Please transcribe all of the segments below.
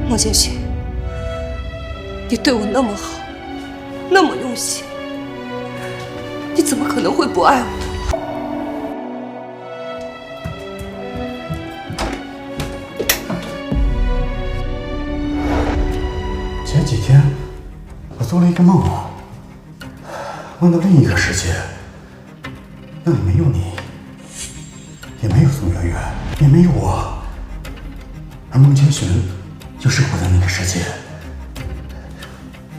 孟千寻，你对我那么好，那么用心，你怎么可能会不爱我？前几天我做了一个梦，梦到另一个世界，那里没有你，也没有宋媛媛，也没有我，而孟千寻就生活在那个世界。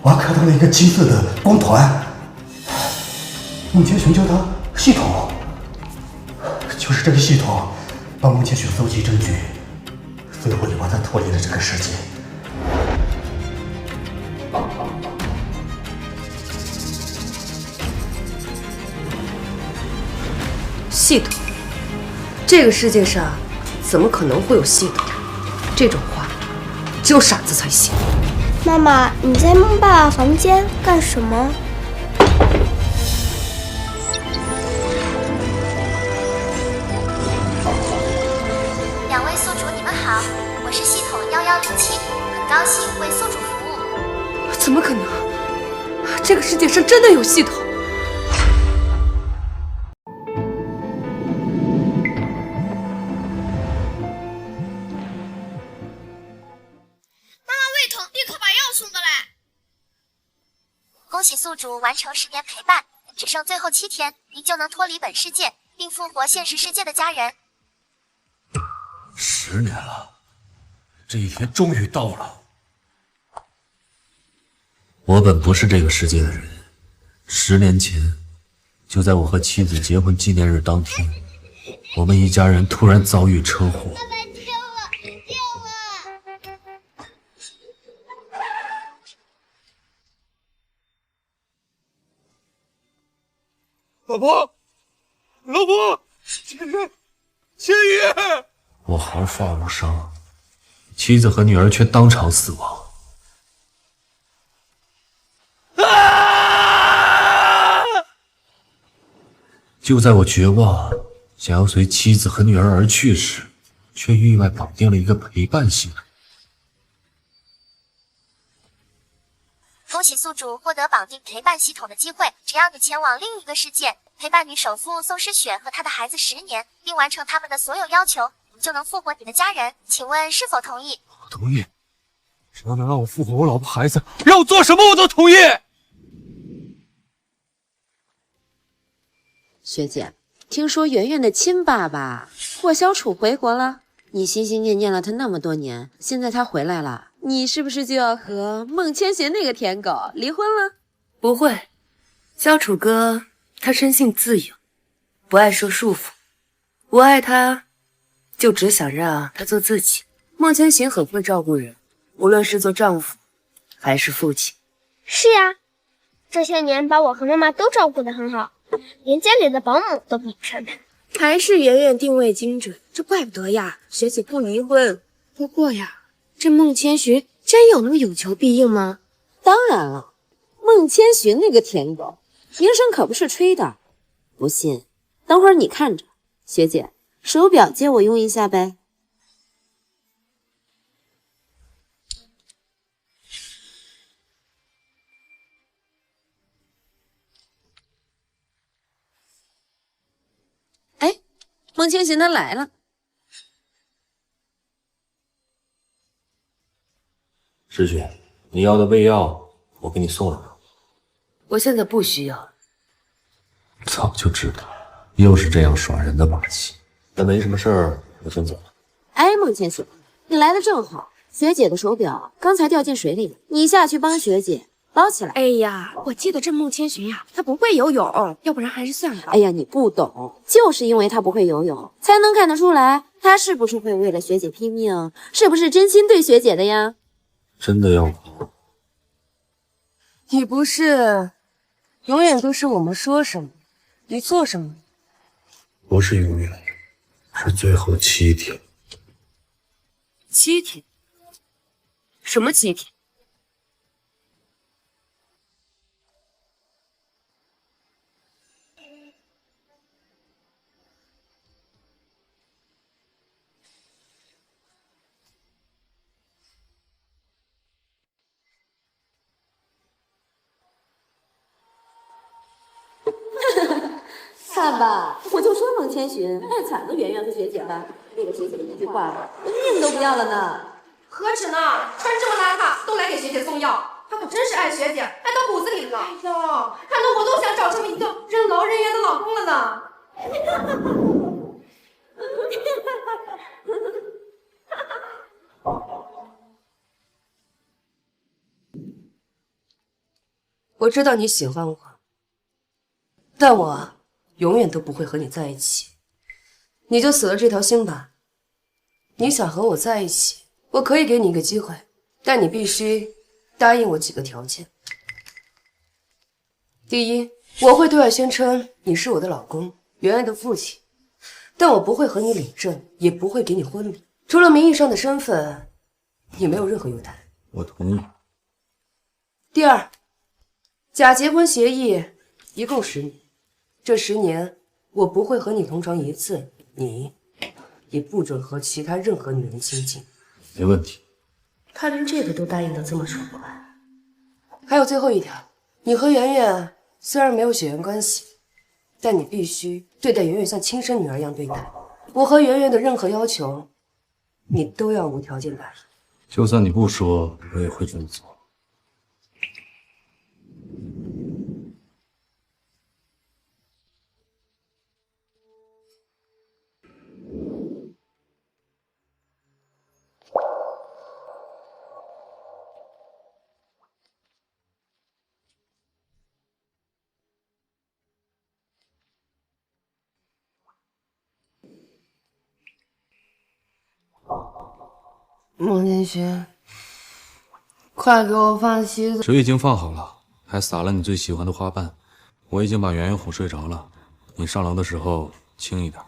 我还看到了一个金色的光团，孟千寻叫它系统，就是这个系统帮孟千寻搜集证据，所以我就把它脱离了这个世界。系统？这个世界上怎么可能会有系统？这种话只有傻子才信。妈妈，你在孟爸爸房间干什么？两位宿主，你们好，我是系统1107，很高兴为宿主服务。怎么可能？这个世界上真的有系统？恭喜宿主完成10年陪伴，只剩最后7天，您就能脱离本世界，并复活现实世界的家人。10年了，这一天终于到了。我本不是这个世界的人，10年前，就在我和妻子结婚纪念日当天，我们一家人突然遭遇车祸。老婆，老婆，千羽，我毫发无伤，妻子和女儿却当场死亡。就在我绝望，想要随妻子和女儿而去时，却意外绑定了一个陪伴系统。恭喜宿主获得绑定陪伴系统的机会，只要你前往另一个世界，陪伴女首富宋诗雪和她的孩子10年，并完成他们的所有要求，你就能复活你的家人。请问是否同意？我同意，只要能让我复活我老婆孩子，让我做什么我都同意。学姐，听说圆圆的亲爸爸霍小楚回国了，你心心念念了他那么多年，现在他回来了，你是不是就要和孟千寻那个舔狗离婚了？不会，小楚哥他生性自由，不爱受束缚。我爱他，就只想让他做自己。孟千寻很会照顾人，无论是做丈夫还是父亲。是呀，这些年把我和妈妈都照顾得很好，连家里的保姆都比不上他。还是圆圆定位精准，这怪不得呀，学姐不离婚。不过呀，这孟千寻真有那么有求必应吗？当然了，孟千寻那个舔狗，名声可不是吹的。不信，等会儿你看着。学姐，手表借我用一下呗。哎，孟千寻他来了。诗雪，你要的胃药我给你送了。我现在不需要。早就知道，又是这样耍人的把戏。那没什么事儿，我先走了。哎，孟千寻，你来的正好，学姐的手表刚才掉进水里了，你下去帮学姐捞起来。哎呀，我记得这孟千寻呀，她不会游泳，要不然还是算了。哎呀，你不懂，就是因为她不会游泳，才能看得出来她是不是会为了学姐拼命，是不是真心对学姐的呀？真的要跑？你不是永远都是我们说什么，你做什么？不是永远，是最后7天。7天？什么7天？算吧，我就说孟千寻爱惨了圆圆和学姐吧，那个学姐的一句话，命都不要了呢。何止呢，穿这么邋遢都来给学姐送药，他可真是爱学姐，爱到骨子里了。哎呦，看得我都想找这么一个任劳任怨的老公了呢。我知道你喜欢我，但我永远都不会和你在一起。你就死了这条心吧。你想和我在一起，我可以给你一个机会，但你必须答应我几个条件。第一，我会对外宣称你是我的老公，圆圆的父亲，但我不会和你领证，也不会给你婚礼。除了名义上的身份，你没有任何优待。我同意。第二，假结婚协议一共10年，这10年我不会和你同床一次，你也不准和其他任何女人亲近。没问题。他连这个都答应得这么爽快。还有最后一条，你和圆圆虽然没有血缘关系，但你必须对待圆圆像亲生女儿一样对待。我和圆圆的任何要求，你都要无条件答应。就算你不说，我也会这么做。孟千寻，快给我放西子。水已经放好了，还撒了你最喜欢的花瓣。我已经把圆圆哄睡着了，你上楼的时候轻一点。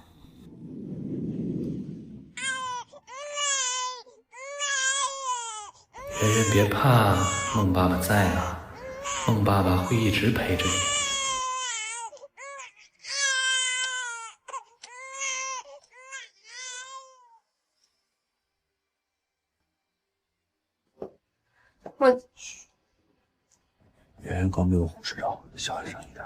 圆圆别怕，孟爸爸在呢，孟爸爸会一直陪着你。圆圆刚被我哄睡着，小声一点。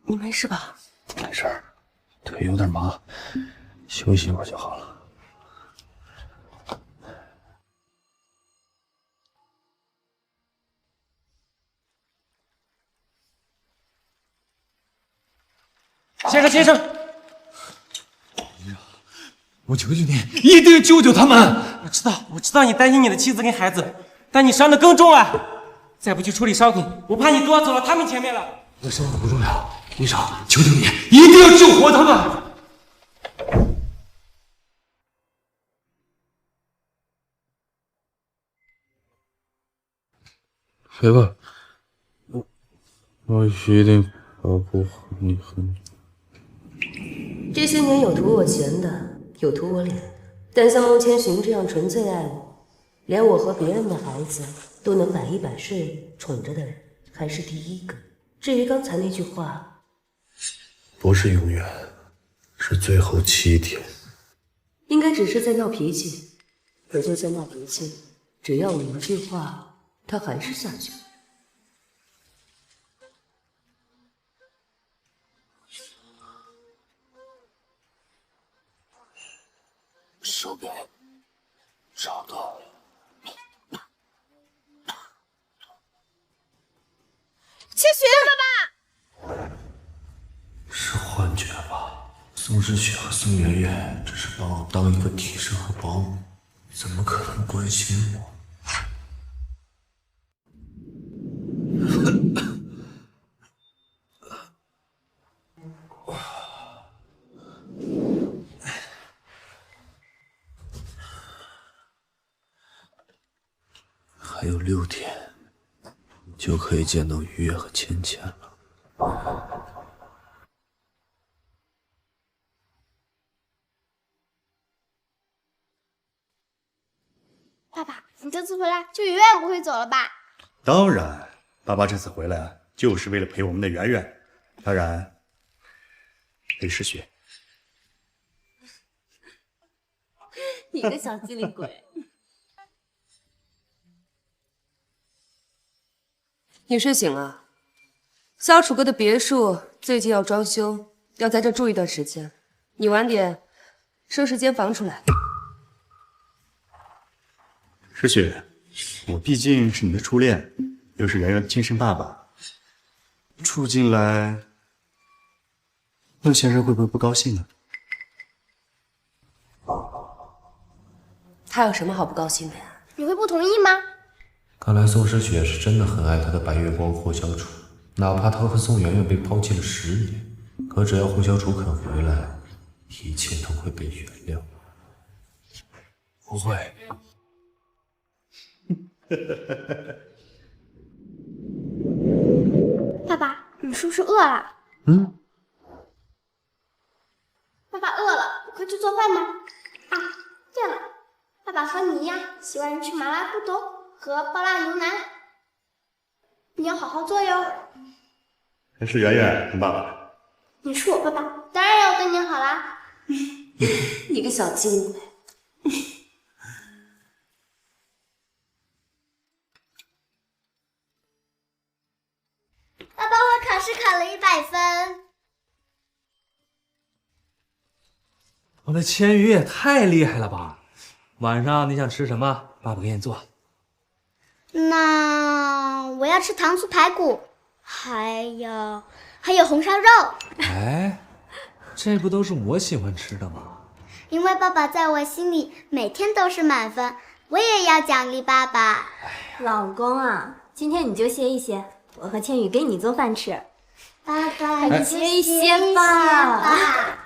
你没事吧？没事儿，腿有点麻，休息一会儿就好了。先生，先生，我求求你，一定救救他们！我知道你担心你的妻子跟孩子，但你伤得更重啊！再不去处理伤口，我怕你多走了他们前面了。我伤口不重要，医生，求求你，一定要救活他们！飞吧，我一定保护好你和你。这些年有图我钱的，有图我脸的，但像孟千寻这样纯粹爱我，连我和别人的孩子都能百依百顺宠着的人，还是第一个。至于刚才那句话，不是永远，是最后7天。应该只是在闹脾气。可就算闹脾气，只要我一句话，他还是下去了。手表找到了。千寻，爸爸，是幻觉吧？宋诗雪和宋媛媛只是把我当一个替身和保姆，怎么可能关心我？还有6天，就可以见到于月和芊芊了。爸爸，你这次回来就永远不会走了吧？当然，爸爸这次回来就是为了陪我们的圆圆，当然陪诗雪。你个小机灵鬼！你睡醒了？萧楚哥的别墅最近要装修，要在这住一段时间。你晚点收拾间房出来。诗雪，我毕竟是你的初恋，又是圆圆的亲生爸爸，住进来，孟先生会不会不高兴呢？他有什么好不高兴的呀？你会不同意吗？看来宋诗雪是真的很爱她的白月光霍小楚，哪怕他和宋媛媛被抛弃了10年，可只要霍小楚肯回来，一切都会被原谅。不会。爸爸，你是不是饿了？爸爸饿了，快去做饭吧。啊，对了，爸爸和你一样喜欢吃麻辣布豆和爆辣牛腩，你要好好做哟。还是圆圆当爸爸？你是我爸爸，当然要对你好啦。你个小精鬼！爸爸，我考试考了100分。我的千羽也太厉害了吧！晚上你想吃什么？爸爸给你做。那我要吃糖醋排骨，还有红烧肉。哎，这不都是我喜欢吃的吗？因为爸爸在我心里每天都是满分，我也要奖励爸爸。老公啊，今天你就歇一歇，我和千羽给你做饭吃。爸爸，你歇一歇吧。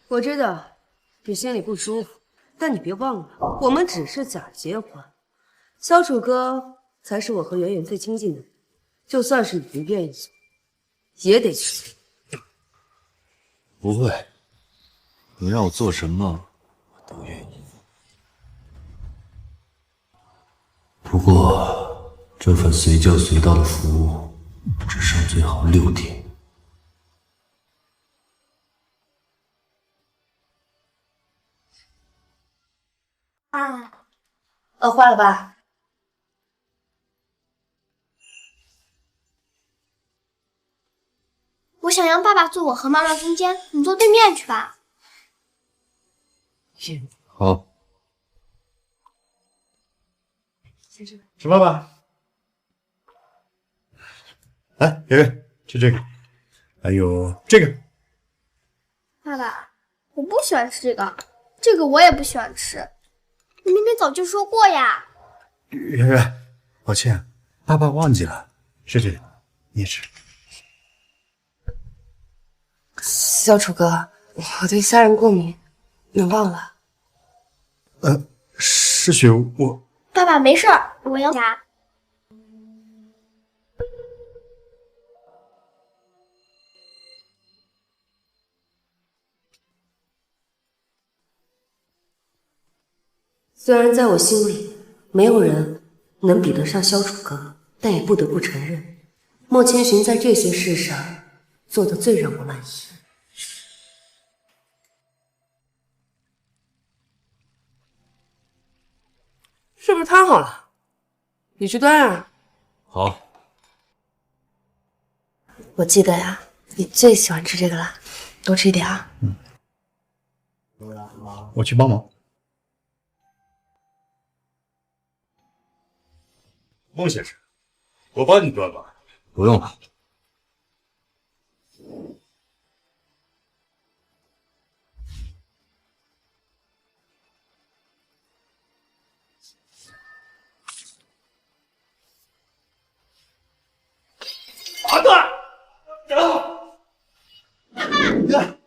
我知道你心里不舒服，但你别忘了，我们只是假结婚。萧楚哥才是我和圆圆最亲近的人，就算是你不愿意做，也得去。不会，你让我做什么，我都愿意。不过，这份随叫随到的服务，只剩最好6天。饿坏了吧？我想让爸爸坐我和妈妈中间，你坐对面去吧。好。吃饭吧。来，圆圆，吃这个，还有这个。爸爸，我不喜欢吃这个，这个我也不喜欢吃。你明明早就说过呀。圆圆，抱歉，爸爸忘记了。是这个，你也吃。萧楚哥，我对虾仁过敏，你忘了？诗雪，我……爸爸没事儿，我要牙。虽然在我心里，没有人能比得上萧楚哥，但也不得不承认，莫千寻在这些事上做的最让我满意。是不是汤好了？你去端啊。好。我记得呀，你最喜欢吃这个了，多吃一点啊。我去帮忙。孟先生，我帮你端吧。不用了。儿子，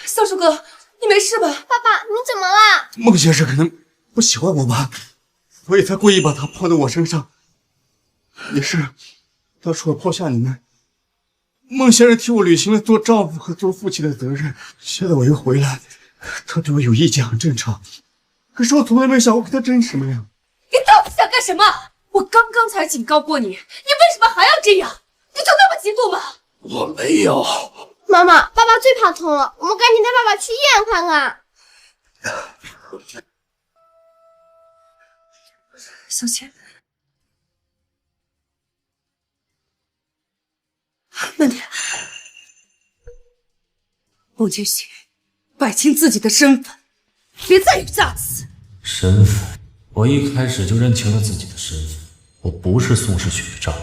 萧楚哥，你没事吧？爸爸，你怎么了？孟先生可能不喜欢我吧，所以才故意把他抛到我身上。也是，当初我抛下你们，孟先生替我履行了做丈夫和做父亲的责任。现在我又回来，他对我有意见很正常。可是我从来没想过跟他争什么呀。你到底想干什么？我刚刚才警告过你，你为什么还要这样？你就那么嫉妒吗？我没有。妈妈，爸爸最怕痛了，我们赶紧带爸爸去医院看看。小千，慢点。孟千行，摆清自己的身份，别再有架子。身份，我一开始就认清了自己的身份，我不是宋诗雪的丈夫，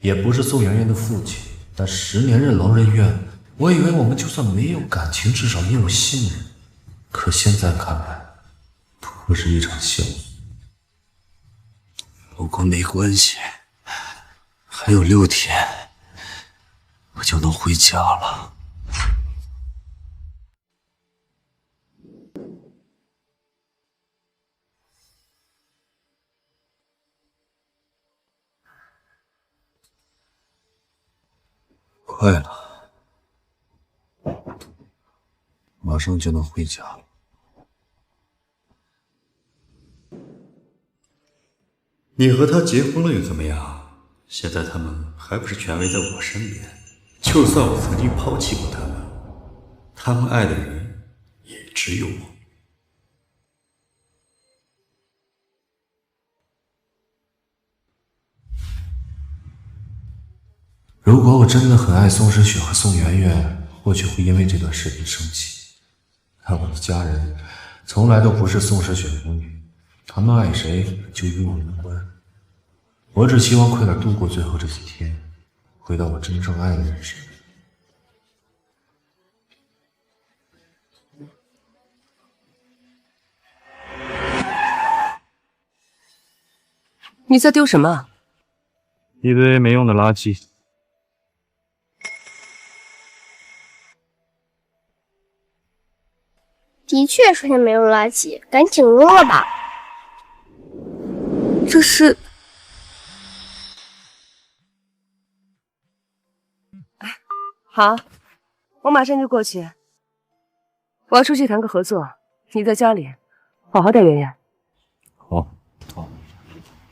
也不是宋媛媛的父亲。但10年任劳任怨，我以为我们就算没有感情，至少也有信任。可现在看来，不过是一场笑话。不过没关系，还有6天，我就能回家了。快了，马上就能回家了。你和他结婚了又怎么样？现在他们还不是全围在我身边？就算我曾经抛弃过他们，他们爱的人也只有我。如果我真的很爱宋诗雪和宋媛媛，或许会因为这段视频生气。但我的家人从来都不是宋诗雪母女，他们爱谁就与我无关。我只希望快点度过最后这几天，回到我真正爱的人身边。你在丢什么？一堆没用的垃圾。的确是些没用垃圾，赶紧扔了吧。这是……好，我马上就过去。我要出去谈个合作，你在家里好好带圆圆。好，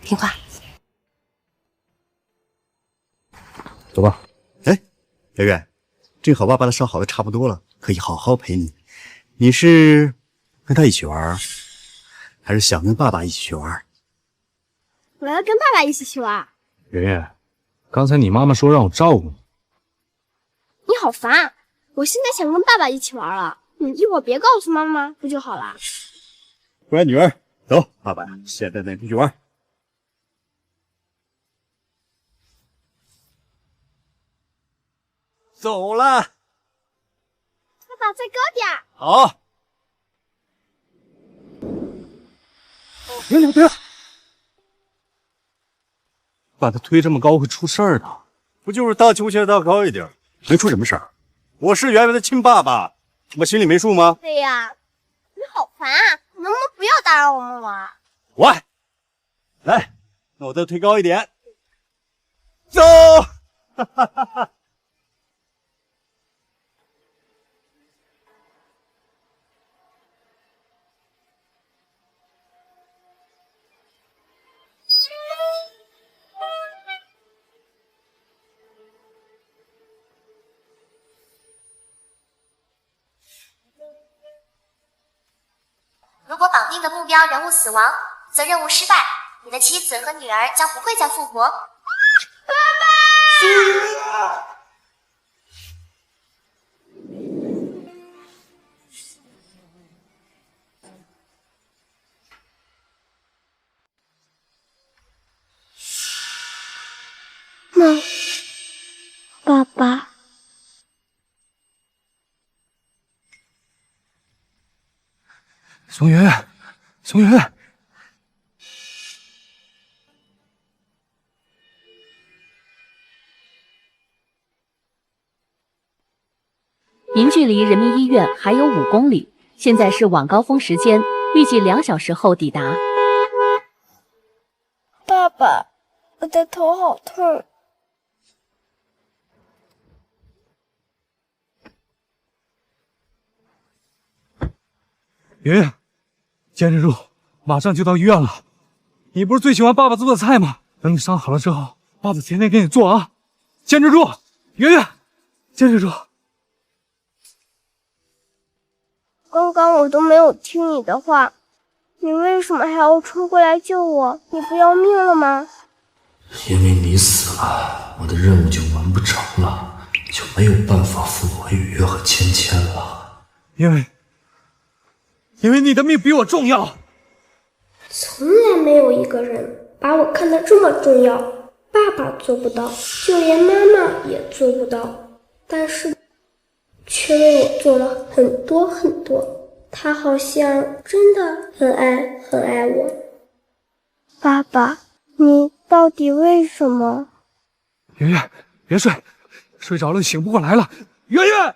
听话。走吧。哎，圆圆，正好爸爸的伤好的差不多了，可以好好陪你。你是跟他一起玩，还是想跟爸爸一起去玩？我要跟爸爸一起去玩。圆圆，刚才你妈妈说让我照顾你。你好烦！我现在想跟爸爸一起玩了，你一会儿别告诉妈妈不就好了？乖女儿，走，爸爸现在带你去玩。走了。爸爸再高点。好。别！把他推这么高会出事儿的。不就是荡秋千荡高一点，没出什么事儿。我是圆圆的亲爸爸，我心里没数吗？对呀，你好烦啊！能不能不要打扰我们玩？喂，来，那我再推高一点。走！哈哈哈哈。如果绑定的目标人物死亡，则任务失败，你的妻子和女儿将不会再复活。爸爸！爸爸。宋媛媛，宋媛媛，您距离人民医院还有5公里，现在是晚高峰时间，预计2小时后抵达。爸爸，我的头好痛。圆圆，坚持住，马上就到医院了。你不是最喜欢爸爸做的菜吗？等你伤好了之后，爸爸天天给你做啊。坚持住，圆圆，坚持住。刚刚我都没有听你的话，你为什么还要冲过来救我？你不要命了吗？因为你死了，我的任务就完不成了，就没有办法复活雨月和芊芊了。因为你的命比我重要。从来没有一个人把我看得这么重要，爸爸做不到，就连妈妈也做不到，但是却为我做了很多很多。他好像真的很爱我。爸爸，你到底为什么？圆圆，别睡，睡着了醒不过来了。圆圆，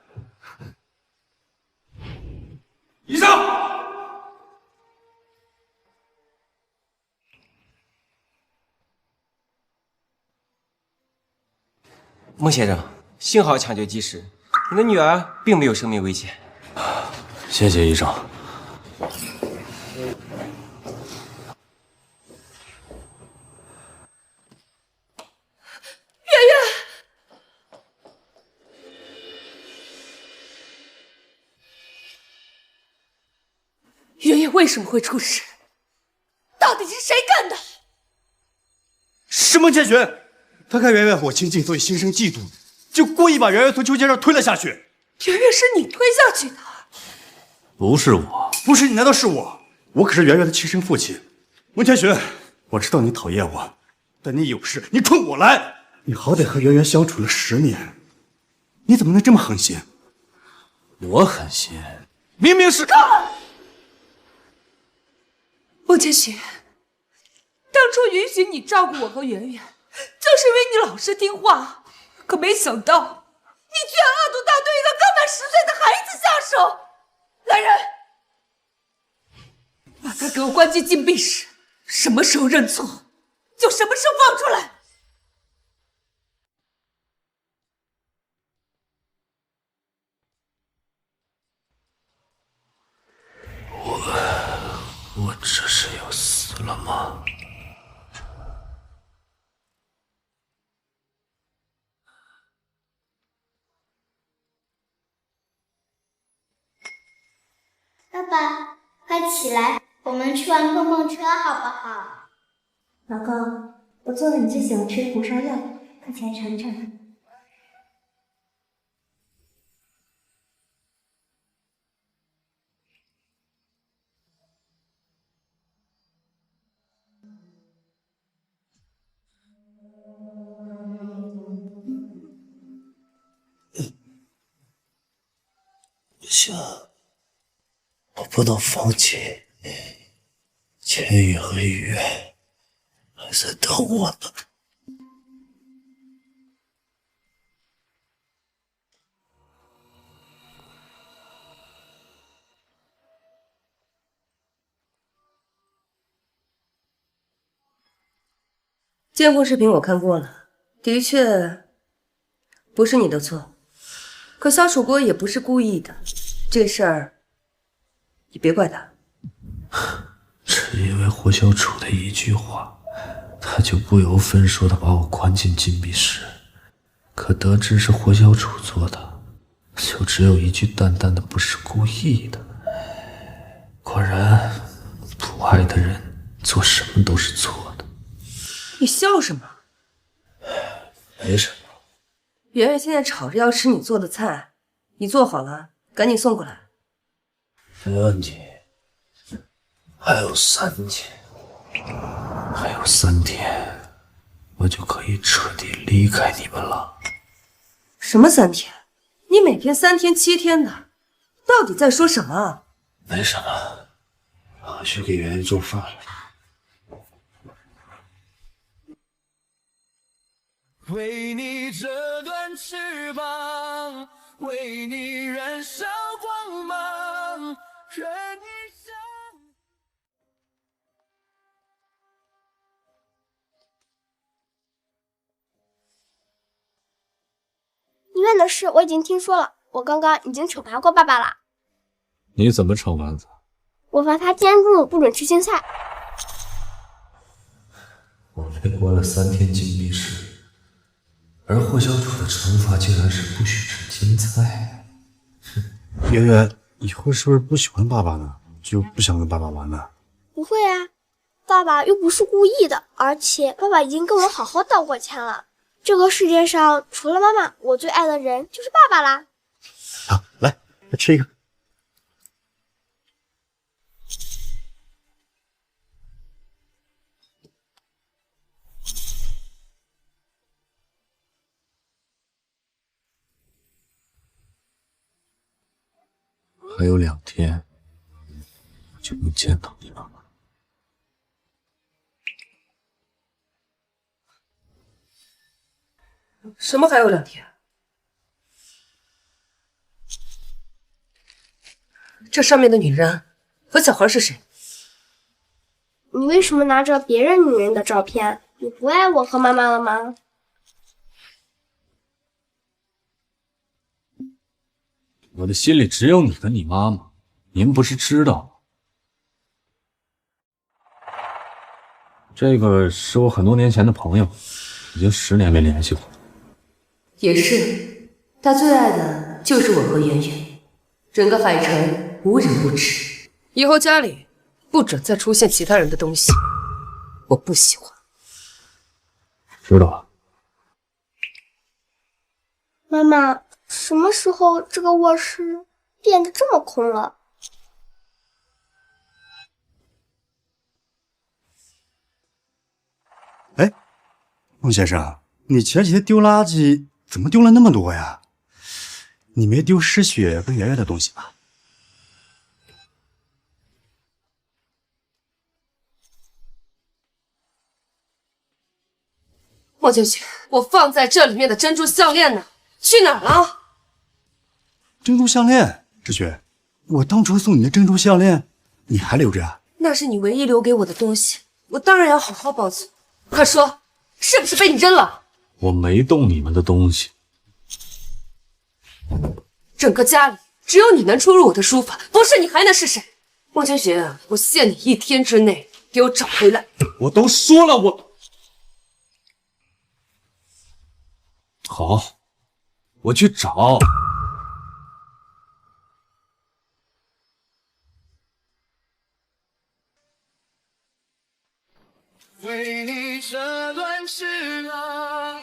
医生。孟先生，幸好抢救及时，你的女儿并没有生命危险。谢谢医生。圆圆为什么会出事？到底是谁干的？是孟千寻，他看圆圆和我亲近，所以心生嫉妒，就故意把圆圆从秋千上推了下去。圆圆是你推下去的？不是我，不是你，难道是我？我可是圆圆的亲生父亲。孟千寻，我知道你讨厌我，但你有事你冲我来。你好歹和圆圆相处了10年，你怎么能这么狠心？我狠心？明明是……够了！孟千寻，当初允许你照顾我和圆圆，就是因为你老实听话，可没想到你居然恶毒到对一个刚满10岁的孩子下手！来人，把他给我关进禁闭室，什么时候认错，就什么时候放出来。我这是要死了吗？爸爸，快起来，我们去玩碰碰车好不好？老公，我做了你最喜欢吃的红烧肉，快起来尝尝。不行，我不能放弃。千羽和雨月还在等我呢。监控视频我看过了，的确不是你的错。可萧楚国也不是故意的，这事儿你别怪他。只因为霍小楚的一句话，他就不由分说的把我关进禁闭室。可得知是霍小楚做的，就只有一句淡淡的不是故意的。果然，不爱的人做什么都是错的。你笑什么？没什么。圆圆现在吵着要吃你做的菜，你做好了赶紧送过来。没问题。还有3天，还有3天，我就可以彻底离开你们了。什么3天？你每天3天7天的，到底在说什么？没什么，我去给圆圆做饭了。为你折断翅膀，为你燃烧光芒，任你想。医院的事我已经听说了，我刚刚已经惩罚过爸爸了。你怎么惩罚他？我罚他监住，不准吃青菜。我被关了3天禁闭室，而霍小楚的惩罚竟然是不许吃青菜。圆圆，以后是不是不喜欢爸爸呢？就不想跟爸爸玩了？不会啊，爸爸又不是故意的，而且爸爸已经跟我好好道过歉了。这个世界上除了妈妈，我最爱的人就是爸爸啦。好，来吃一个。还有2天，我就能见到你了。什么还有2天？这上面的女人和小孩是谁？你为什么拿着别人女人的照片？你不爱我和妈妈了吗？我的心里只有你跟你妈妈，您不是知道吗？这个是我很多年前的朋友，已经10年没联系过。也是，他最爱的就是我和圆圆，整个海城无人不知。以后家里不准再出现其他人的东西，我不喜欢。知道了。妈妈，什么时候这个卧室变得这么空了？哎，孟先生，你前几天丢垃圾怎么丢了那么多呀？你没丢诗雪跟圆圆的东西吧？莫千雪，我放在这里面的珍珠项链呢？去哪儿了？珍珠项链，志雪，我当初送你的珍珠项链，你还留着啊？那是你唯一留给我的东西，我当然要好好保存。快说，是不是被你扔了？我没动你们的东西。整个家里只有你能出入我的书房，不是你还能是谁？孟千雪，我限你1天之内给我找回来。我都说了，好，我去找。为你折断翅膀，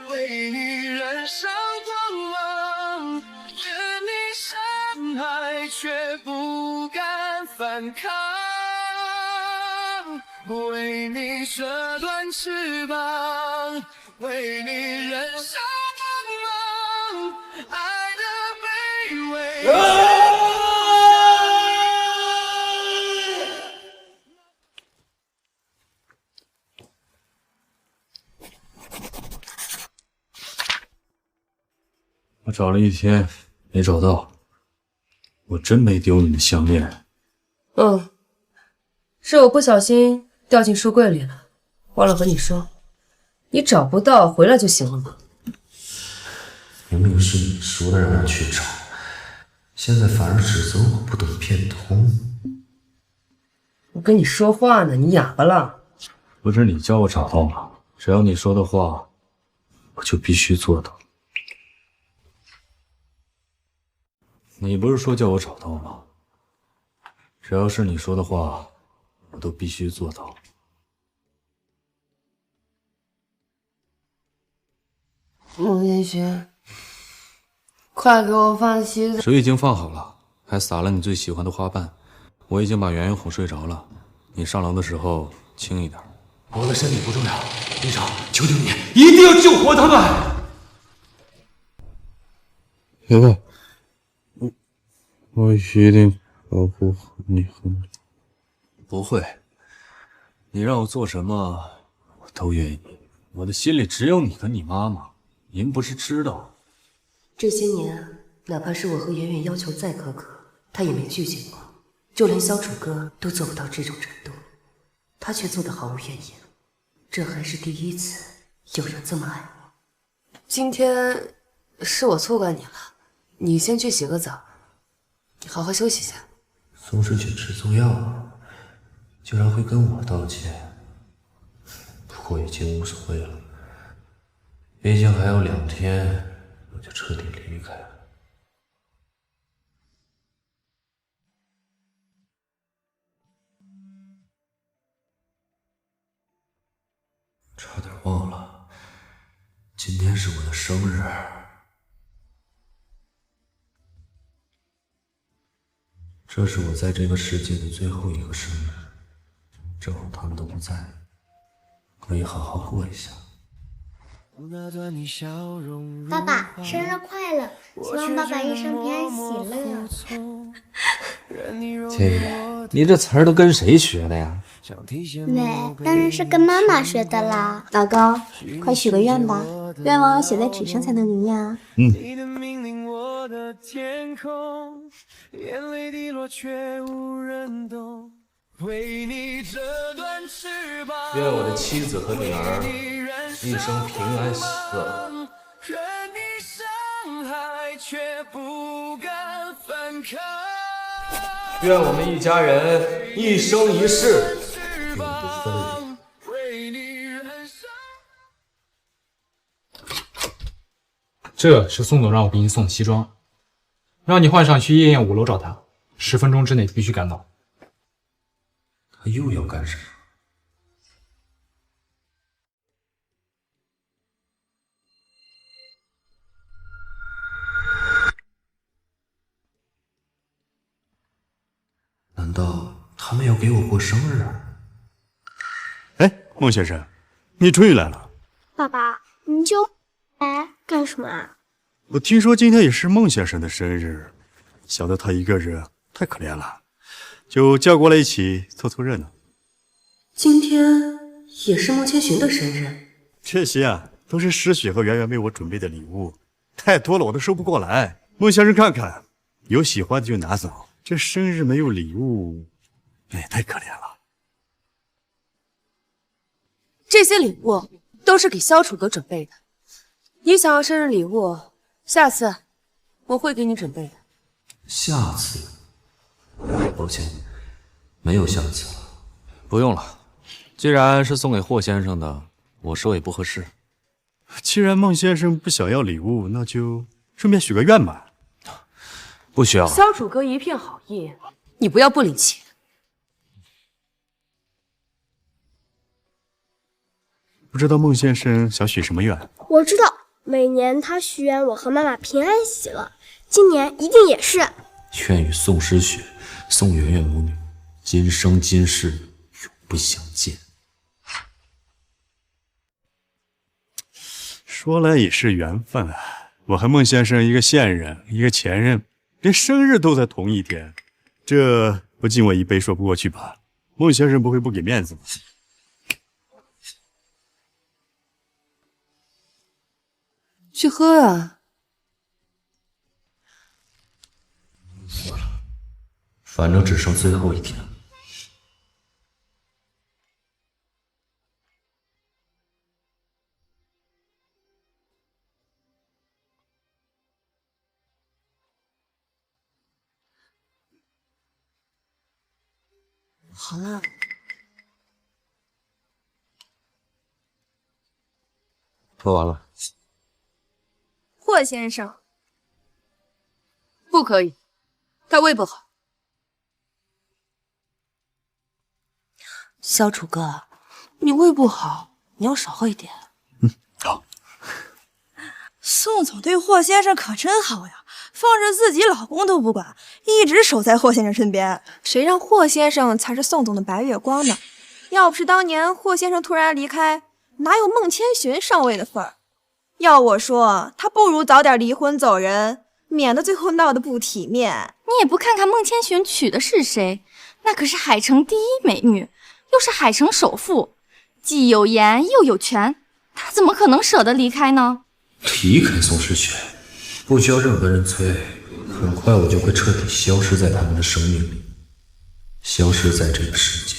为你燃烧光芒，任你伤害却不敢反抗。为你折断翅膀，为你燃烧光芒，爱的卑微。我找了1天没找到，我真没丢你的项链。是我不小心掉进书柜里了，忘了和你说，你找不到回来就行了嘛。明明是你说的让我去找，现在反而指责我不懂变通。我跟你说话呢，你哑巴了？不是你叫我找到吗？只要你说的话，我就必须做到。你不是说叫我找到吗？只要是你说的话，我都必须做到。孟千雪，快给我放洗澡。水已经放好了，还撒了你最喜欢的花瓣。我已经把圆圆哄睡着了，你上楼的时候轻一点。我的身体不重要，队长，求求你，一定要救活他们！圆圆，我一定保护你和你。不会，你让我做什么，我都愿意。我的心里只有你和你妈妈，您不是知道？这些年，哪怕是我和圆圆要求再苛刻，他也没拒绝过。就连小楚哥都做不到这种程度，他却做得毫无怨言。这还是第1次有人这么爱我。今天是我错怪你了，你先去洗个澡，好好休息一下。宋诗雪吃错药了，居然会跟我道歉，不过已经无所谓了。毕竟还有2天，我就彻底离开了。差点忘了，今天是我的生日。这是我在这个世界的最后一个生日，正好他们都不在，可以好好过一下。爸爸，生日快乐！希望爸爸一生平安喜乐。千羽，你这词儿都跟谁学的呀？对，当然是跟妈妈学的啦。老高，快许个愿吧，愿望要写在纸上才能灵验啊。愿我的妻子和女儿一生平安喜乐。愿我们一家人一生一世永不分离。这是宋总让我给你送的西装，让你换上去夜宴5楼找他，10分钟之内必须赶到。他又要干什么？难道他们要给我过生日啊？哎，孟先生，你终于来了。爸爸，你就来干什么啊？我听说今天也是孟先生的生日，想到他一个人太可怜了，就叫过来一起凑凑热闹。今天也是孟千寻的生日，这些啊都是诗雪和圆圆为我准备的礼物，太多了我都收不过来。孟先生看看，有喜欢的就拿走。这生日没有礼物，那也太可怜了。这些礼物都是给萧楚阁准备的。你想要生日礼物，下次我会给你准备的。下次？抱歉，没有下次了。不用了，既然是送给霍先生的，我收也不合适。既然孟先生不想要礼物，那就顺便许个愿吧。不需要。萧楚阁一片好意，你不要不领情。不知道孟先生想许什么愿？我知道，每年他许愿我和妈妈平安喜乐，今年一定也是。愿与宋诗雪、宋媛媛母女今生今世永不相见。说来也是缘分啊，我和孟先生一个现任，一个前任，连生日都在同一天，这不敬我一杯说不过去吧？孟先生不会不给面子吧？去喝啊！算了，反正只剩最后一天了。好了，喝完了。霍先生，不可以，他胃不好。萧楚哥，你胃不好，你要少喝一点。好。宋总对霍先生可真好呀，放着自己老公都不管，一直守在霍先生身边。谁让霍先生才是宋总的白月光呢？要不是当年霍先生突然离开，哪有孟千寻上位的份儿？要我说，他不如早点离婚走人，免得最后闹得不体面。你也不看看孟千寻娶的是谁，那可是海城第一美女，又是海城首富，既有颜又有权，他怎么可能舍得离开呢？离开宋诗雪，不需要任何人催，很快我就会彻底消失在他们的生命里，消失在这个世界。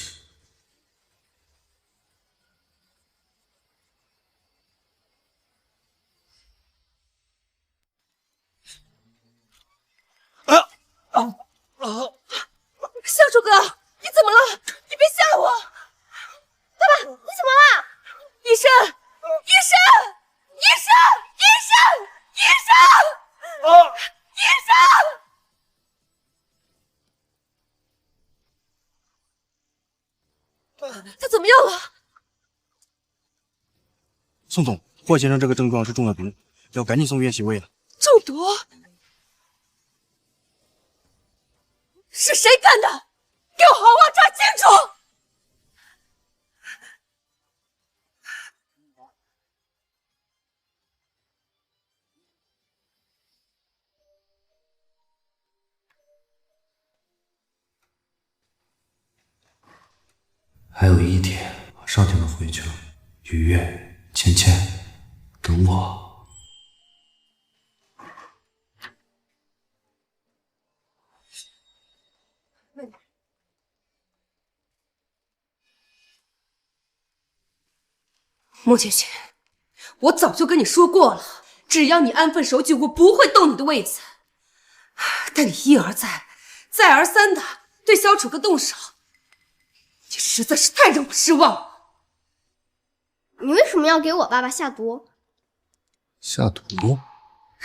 萧楚哥，你怎么了？你别吓我！爸爸，你怎么了？医生，医生，医生！宋总，霍先生这个症状是中了毒，要赶紧送医院洗胃了。中毒？是谁干的？给我好好查清楚！还有1天，马上就能回去了。雨月、芊芊，等我。孟芊芊，我早就跟你说过了，只要你安分守己，我不会动你的位子。但你一而再、再而三的对萧楚歌动手，你实在是太让我失望了。你为什么要给我爸爸下毒？下毒？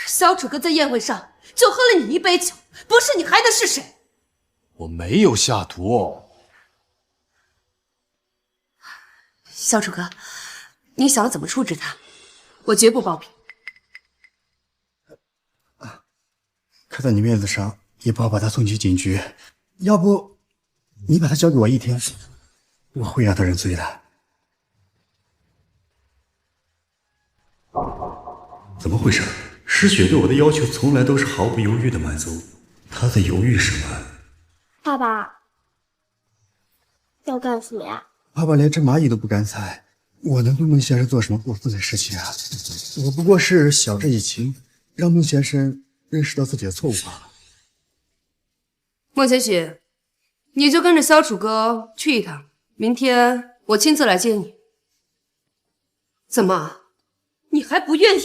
萧楚歌在宴会上就喝了你1杯酒，不是你还能是谁？我没有下毒。萧楚歌，你想要怎么处置他？我绝不包庇。看在你面子上，也不好把他送去警局。要不，你把他交给我1天，我会让他认罪的。怎么回事？诗雪对我的要求从来都是毫不犹豫的满足，他在犹豫什么？爸爸要干什么呀？爸爸连只蚂蚁都不敢踩，我能对孟先生做什么过分的事情啊？我不过是晓之以情，让孟先生认识到自己的错误罢了。孟千雪，你就跟着萧楚歌去一趟，明天我亲自来接你。怎么，你还不愿意？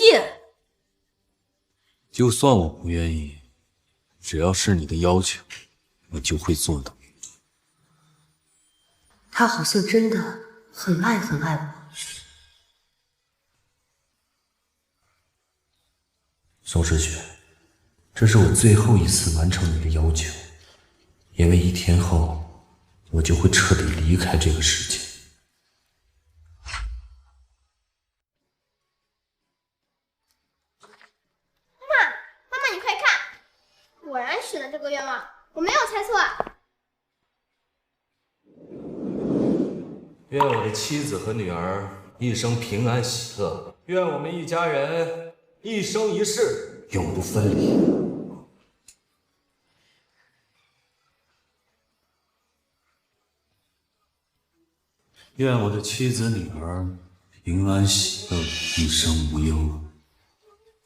就算我不愿意，只要是你的要求，我就会做到。他好像真的很爱我。宋诗雪，这是我最后一次完成你的要求，因为1天后我就会彻底离开这个世界。妈妈，你快看，果然许了这个愿望，我没有猜错。愿我的妻子和女儿一生平安喜乐，愿我们一家人一生一世永不分离。愿我的妻子女儿平安喜乐，一生无忧。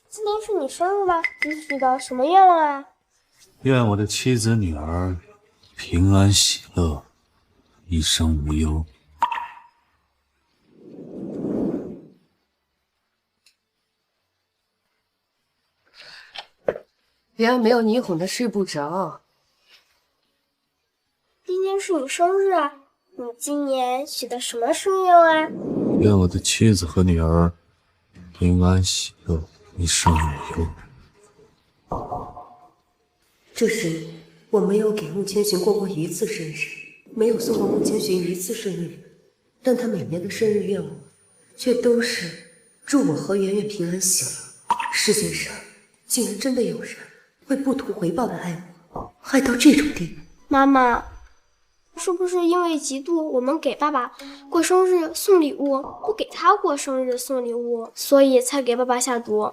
今天是你生日吗？你许的什么愿望啊？愿我的妻子女儿平安喜乐，一生无忧。原来没有你哄的睡不着。今天是你生日啊，你今年许的什么生日愿望啊？愿我的妻子和女儿平安喜乐，一生无忧。这是我没有给孟千寻过1次生日，没有送过孟千寻1次生日礼物，但他每年的生日愿望却都是祝我和圆圆平安喜乐。世界上竟然真的有人会不图回报的爱我，爱到这种地步。妈妈，是不是因为嫉妒我们给爸爸过生日送礼物，不给他过生日送礼物，所以才给爸爸下毒？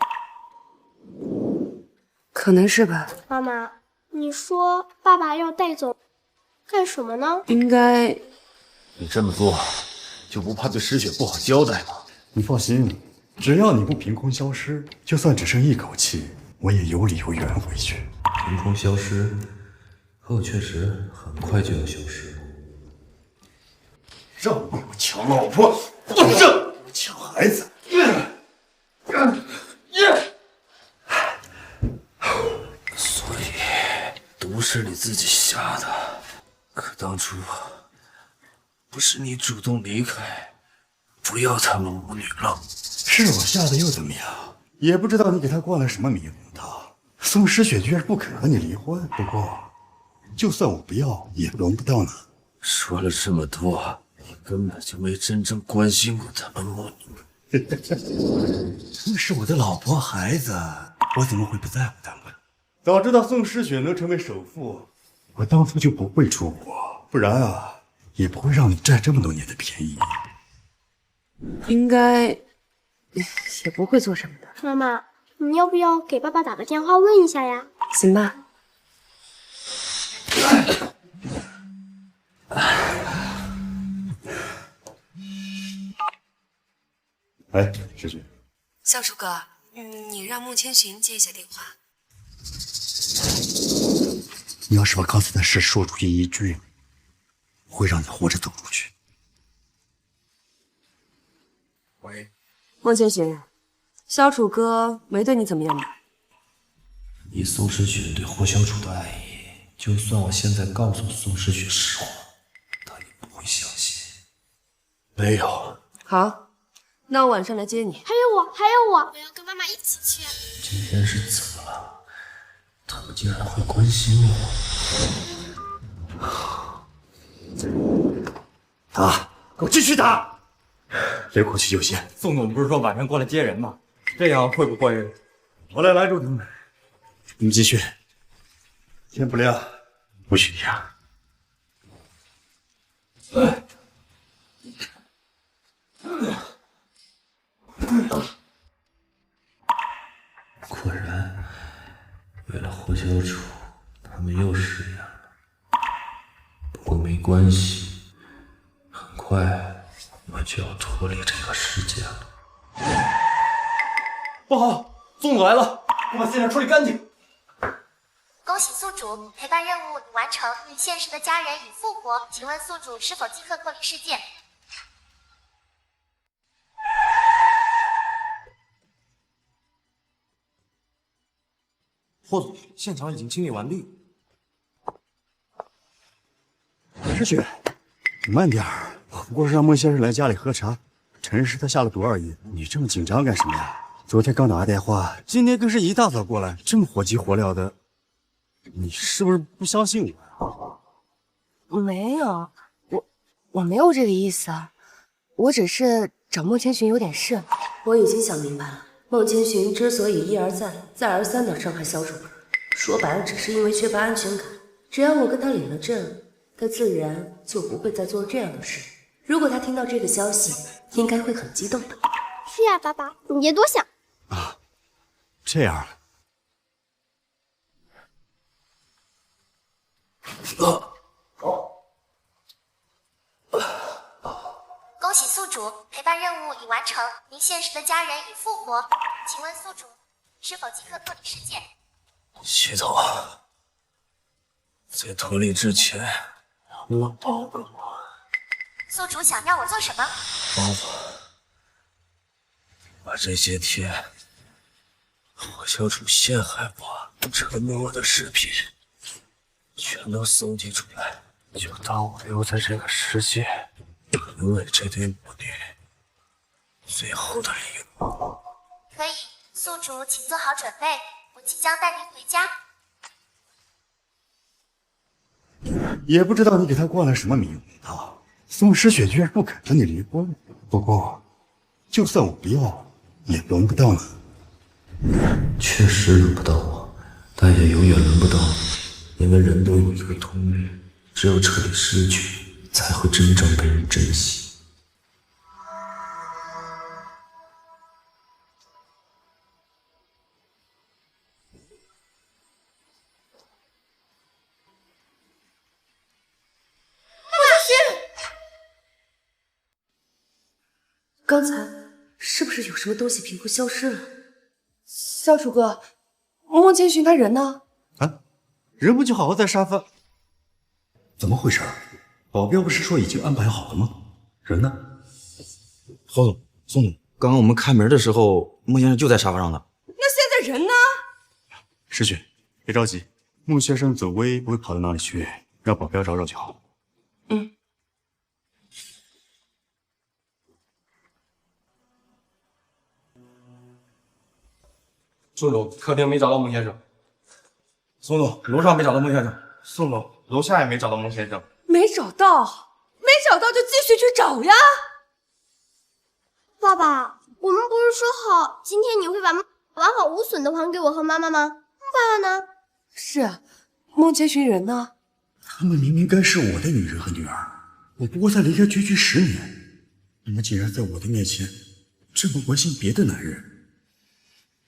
可能是吧。妈妈，你说爸爸要带走干什么呢？应该……你这么做就不怕对诗雪不好交代吗？你放心，只要你不凭空消失，就算只剩一口气，我也有理由圆回去。凭空消失，可我确实很快就要消失了。让我抢老婆，让我抢孩子。所以毒是你自己下的，可当初不是你主动离开，不要他们母女了。是我下的又怎么样？也不知道你给他灌了什么迷魂汤。宋诗雪居然不肯和你离婚，不过就算我不要，也轮不到你。说了这么多，你根本就没真正关心过他们母女。那是我的老婆孩子，我怎么会不在乎他们？早知道宋诗雪能成为首富，我当初就不会出国，不然啊，也不会让你占这么多年的便宜。应该也不会做什么的。妈妈，你要不要给爸爸打个电话问一下呀？行吧。哎，诗雪，萧楚哥，你让孟千寻接一下电话。你要是把刚才的事说出去一句，我会让你活着走出去。喂，孟千寻，萧楚哥没对你怎么样吧？以宋诗雪对霍小楚的爱意，就算我现在告诉宋诗雪实话，她也不会相信。没有。好，那我晚上来接你。还有我，我要跟妈妈一起去。今天是怎么了？他们竟然会关心我！打，给我继续打！别过去就行。宋总不是说晚上过来接人吗？这样会不会？我来拦住他们。你们继续。天不亮，不许下。果然，为了霍小楚，他们又食言了。不过没关系，很快我就要脱离这个世界了。不好，宋总来了，我把现场处理干净。恭喜宿主，陪伴任务已完成，现实的家人已复活。请问宿主是否即刻脱离世界？霍总，现场已经清理完毕。诗雪，你慢点儿，我不过是让孟先生来家里喝茶，陈氏他下了毒而已。你这么紧张干什么呀？昨天刚打完电话，今天更是一大早过来，这么火急火燎的，你是不是不相信我呀？没有，我没有这个意思啊，我只是找孟千寻有点事。我已经想明白了。孟千寻之所以一而再、再而三地伤害萧楚哥，说白了只是因为缺乏安全感。只要我跟他领了证，他自然就不会再做这样的事。如果他听到这个消息，应该会很激动的。是呀，爸爸，你别多想。啊，这样了。恭喜宿主，陪伴任务已完成，您现实的家人已复活。请问宿主是否即刻脱离世界？洗澡，在脱离之前，让我抱个我。宿主想让我做什么？帮我把这些天霍小楚陷害我、折磨我的视频全都搜集出来，就当我留在这个世界，成为这对母女最后的礼物。可以，宿主请做好准备，我即将带您回家。也不知道你给他冠了什么名啊！宋诗雪居然不肯和你离婚。不过，就算我不要，也轮不到你。确实轮不到我，但也永远轮不到你，因为人都有一个通病，只有彻底失去，才会真正被人珍惜。刚才是不是有什么东西凭空消失了？萧楚哥，孟千寻他人呢？啊，人不就好好在沙发？怎么回事？保镖不是说已经安排好了吗？人呢？侯总、宋总，刚刚我们开门的时候，孟先生就在沙发上呢。那现在人呢？诗雪，别着急，孟先生走危不会跑到哪里去，让保镖找找就好。嗯。宋总，客厅没找到孟先生。宋总，楼上没找到孟先生。宋总，楼下也没找到孟先生。没找到就继续去找呀。爸爸，我们说好今天你会把完好无损的还给我和妈妈吗？爸爸呢？是啊，孟千寻人呢？他们明明该是我的女人和女儿，我不过才离开区区10年，你们竟然在我的面前这么关心别的男人。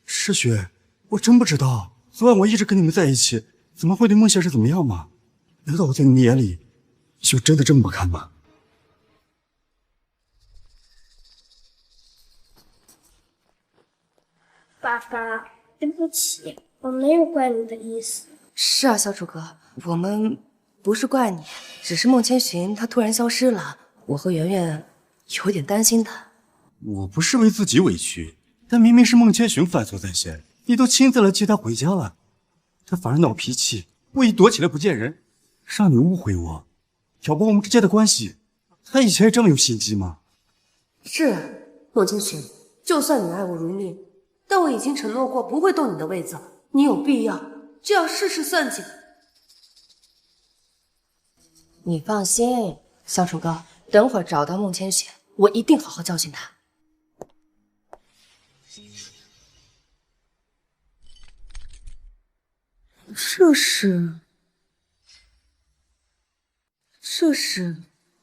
诗雪，我真不知道，昨晚我一直跟你们在一起，怎么会对孟先生怎么样吗？难道我在你们眼里就真的这么不堪吗？爸爸，对不起，我没有怪你的意思。是啊，小楚哥，我们不是怪你，只是孟千寻她突然消失了，我和圆圆有点担心她。我不是为自己委屈，但明明是孟千寻犯错在先，你都亲自来接她回家了，她反而闹脾气，故意躲起来不见人，让你误会我，挑拨我们之间的关系。她以前这么有心机吗？是，孟千寻，就算你爱我如命，但我已经承诺过不会动你的位子，你有必要这样事事算计。你放心，小楚哥，等会儿找到孟千寻，我一定好好教训他。这是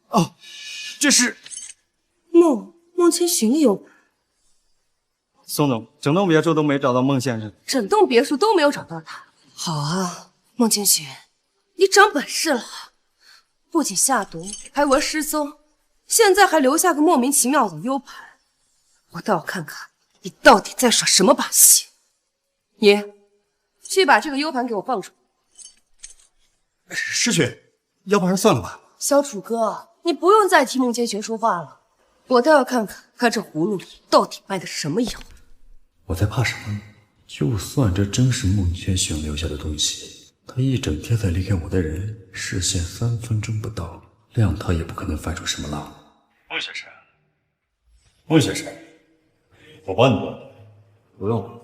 哦，这是孟千寻有。宋总，整栋别墅都没找到孟先生，整栋别墅都没有找到他。好啊，孟千寻，你长本事了，不仅下毒，还玩失踪，现在还留下个莫名其妙的 U 盘。我倒要看看你到底在耍什么把戏。你去把这个 U 盘给我放出来。诗雪，要不还是算了吧。小楚哥，你不用再替孟千寻说话了，我倒要看看他这葫芦里到底卖的什么药。我在怕什么？就算这真是孟千寻留下的东西，他一整天才离开我的人，视线3分钟不到，谅他也不可能翻出什么浪。孟先生，孟先生，我帮你端。不用。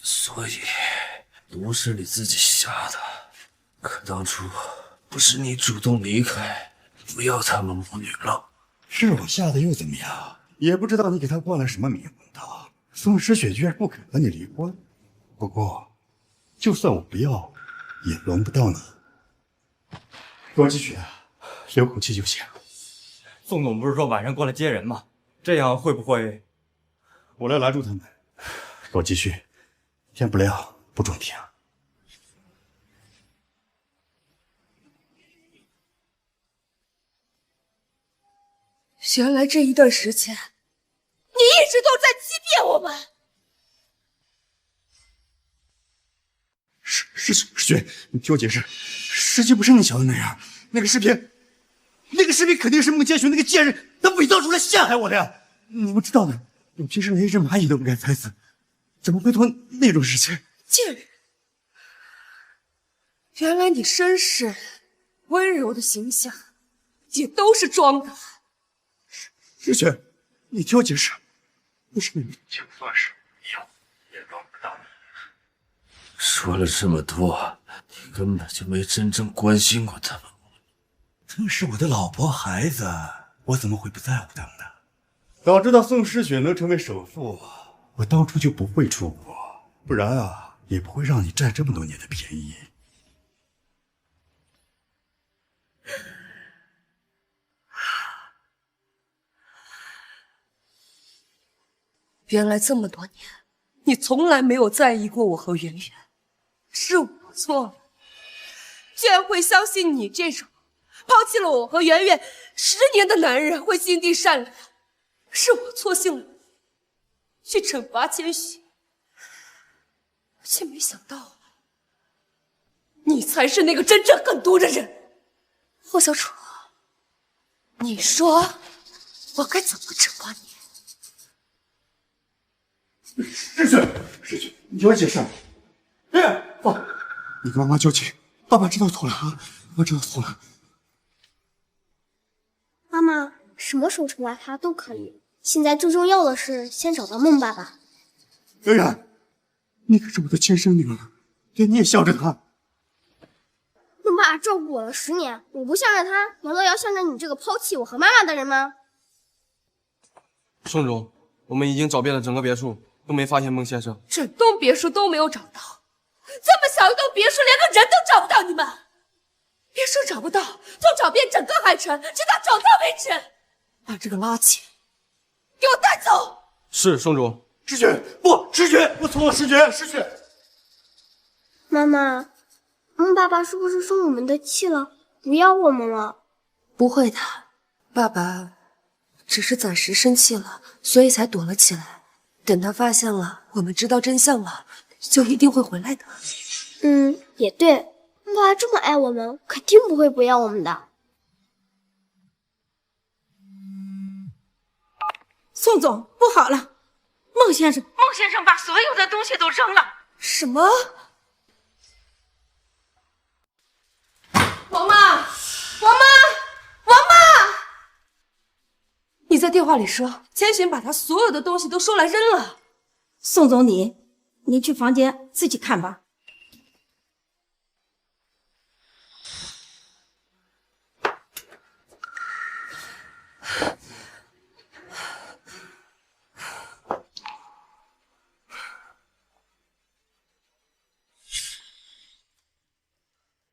所以毒是你自己下的，可当初不是你主动离开，不要他们母女了。是我下的又怎么样？也不知道你给他灌了什么迷魂汤，宋诗雪居然不肯和你离婚。不过，就算我不要，也轮不到你。罗继雪，留口气就行。宋总不是说晚上过来接人吗？这样会不会？我来拦住他们。罗继续，天不亮不准停。原来这一段时间，你一直都在欺骗我们。诗雪，你听我解释，实际不是你想的那样。那个视频肯定是孟千寻那个贱人他伪造出来陷害我的呀！你不知道的，我平时连一只蚂蚁都不敢踩死，怎么会做那种事情？贱人！原来你绅士、温柔的形象也都是装的。诗雪，你听我解释，不是你们就算是有，也轮不到你。说了这么多，你根本就没真正关心过他们。他们是我的老婆孩子，我怎么会不在乎他们呢？早知道宋诗雪能成为首富，我当初就不会出国，不然啊，也不会让你占这么多年的便宜。原来这么多年，你从来没有在意过我和圆圆，是我错了，居然会相信你这种抛弃了我和圆圆10年的男人会心地善良，是我错信了你，去惩罚千寻，却没想到你才是那个真正狠毒的人。霍小楚，你说我该怎么惩罚你？诗雪，你听我解释。爸，你跟妈妈纠情，爸爸知道错了啊，爸爸知道错了。妈妈，什么时候惩罚他都可以，现在最重要的是先找到孟爸爸。圆圆，你可是我的亲生女儿，对，你也向着他。梦爸照顾我了10年，我不向着他，难道要向着你这个抛弃我和妈妈的人吗？宋总，我们已经找遍了整个别墅，都没发现孟先生。整栋别墅都没有找到，这么小一栋别墅，连个人都找不到，你们别说找不到，就找遍整个海城，直到找到为止。把这个垃圾给我带走。是，宋总。世雪，不，世雪，我错了，世雪，世雪。妈妈，爸爸是不是生我们的气了，不要我们了？不会的，爸爸只是暂时生气了，所以才躲了起来。等他发现了，我们知道真相了，就一定会回来的。也对，爸爸这么爱我们，肯定不会不要我们的。宋总，不好了，孟先生把所有的东西都扔了。什么？王妈，你在电话里说千寻把他所有的东西都收来扔了。宋总，你去房间自己看吧。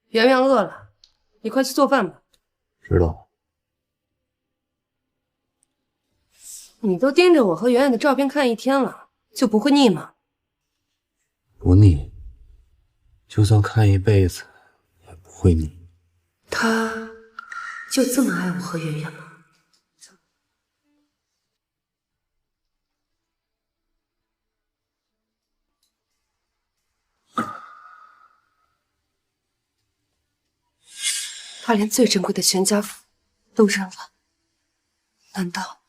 圆圆饿了，你快去做饭吧。知道。你都盯着我和圆圆的照片看1天了，就不会腻吗？不腻，就算看一辈子也不会腻。他就这么爱我和圆圆吗？他连最珍贵的全家福都扔了，难道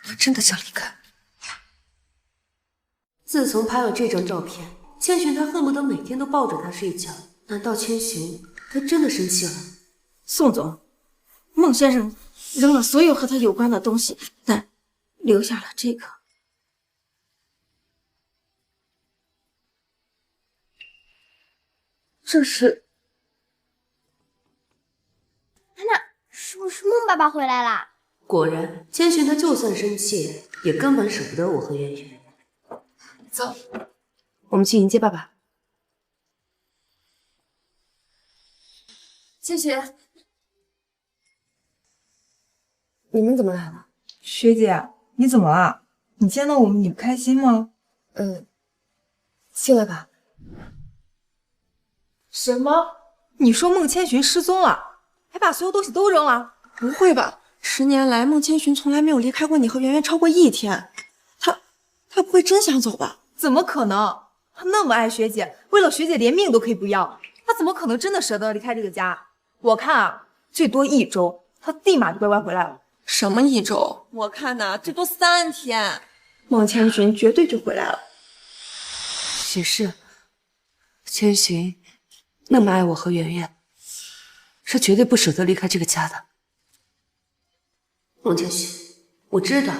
他真的想离开？自从拍了这张照片，千寻他恨不得每天都抱着他睡觉。难道千寻他真的生气了？宋总，孟先生扔了所有和他有关的东西，但留下了这个。这是……娜娜，是不是孟爸爸回来啦？果然，千寻他就算生气，也根本舍不得我和圆圆。走，我们去迎接爸爸。千寻，你们怎么来了？学姐，你怎么了？你见到我们你不开心吗？进来吧。什么？你说孟千寻失踪了，还把所有东西都扔了？不会吧？10年来，孟千寻从来没有离开过你和圆圆超过1天。他不会真想走吧？怎么可能？他那么爱学姐，为了学姐连命都可以不要，他怎么可能真的舍得离开这个家？我看啊，最多1周，他立马就乖乖回来了。什么1周？我看呐，最多3天，孟千寻绝对就回来了。也是，千寻那么爱我和圆圆，是绝对不舍得离开这个家的。孟千寻，我知道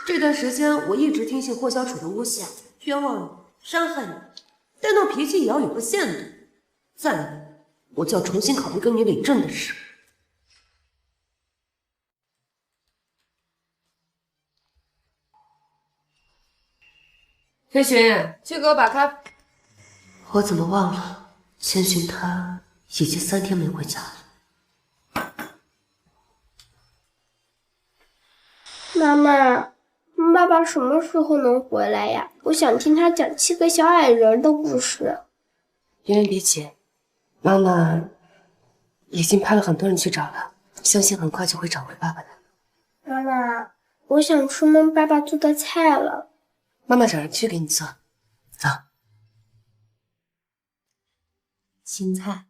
这段时间我一直听信霍小楚的诬陷，冤枉你，伤害你，但闹脾气也要有个限度。再来，我就要重新考虑跟你领证的事。千寻，去给我把咖啡。我怎么忘了？千寻他已经3天没回家了。妈妈，爸爸什么时候能回来呀？我想听他讲7个小矮人的故事。圆圆别急，妈妈已经派了很多人去找了，相信很快就会找回爸爸的。妈妈，我想吃孟爸爸做的菜了。妈妈找人去给你做。走。芹菜。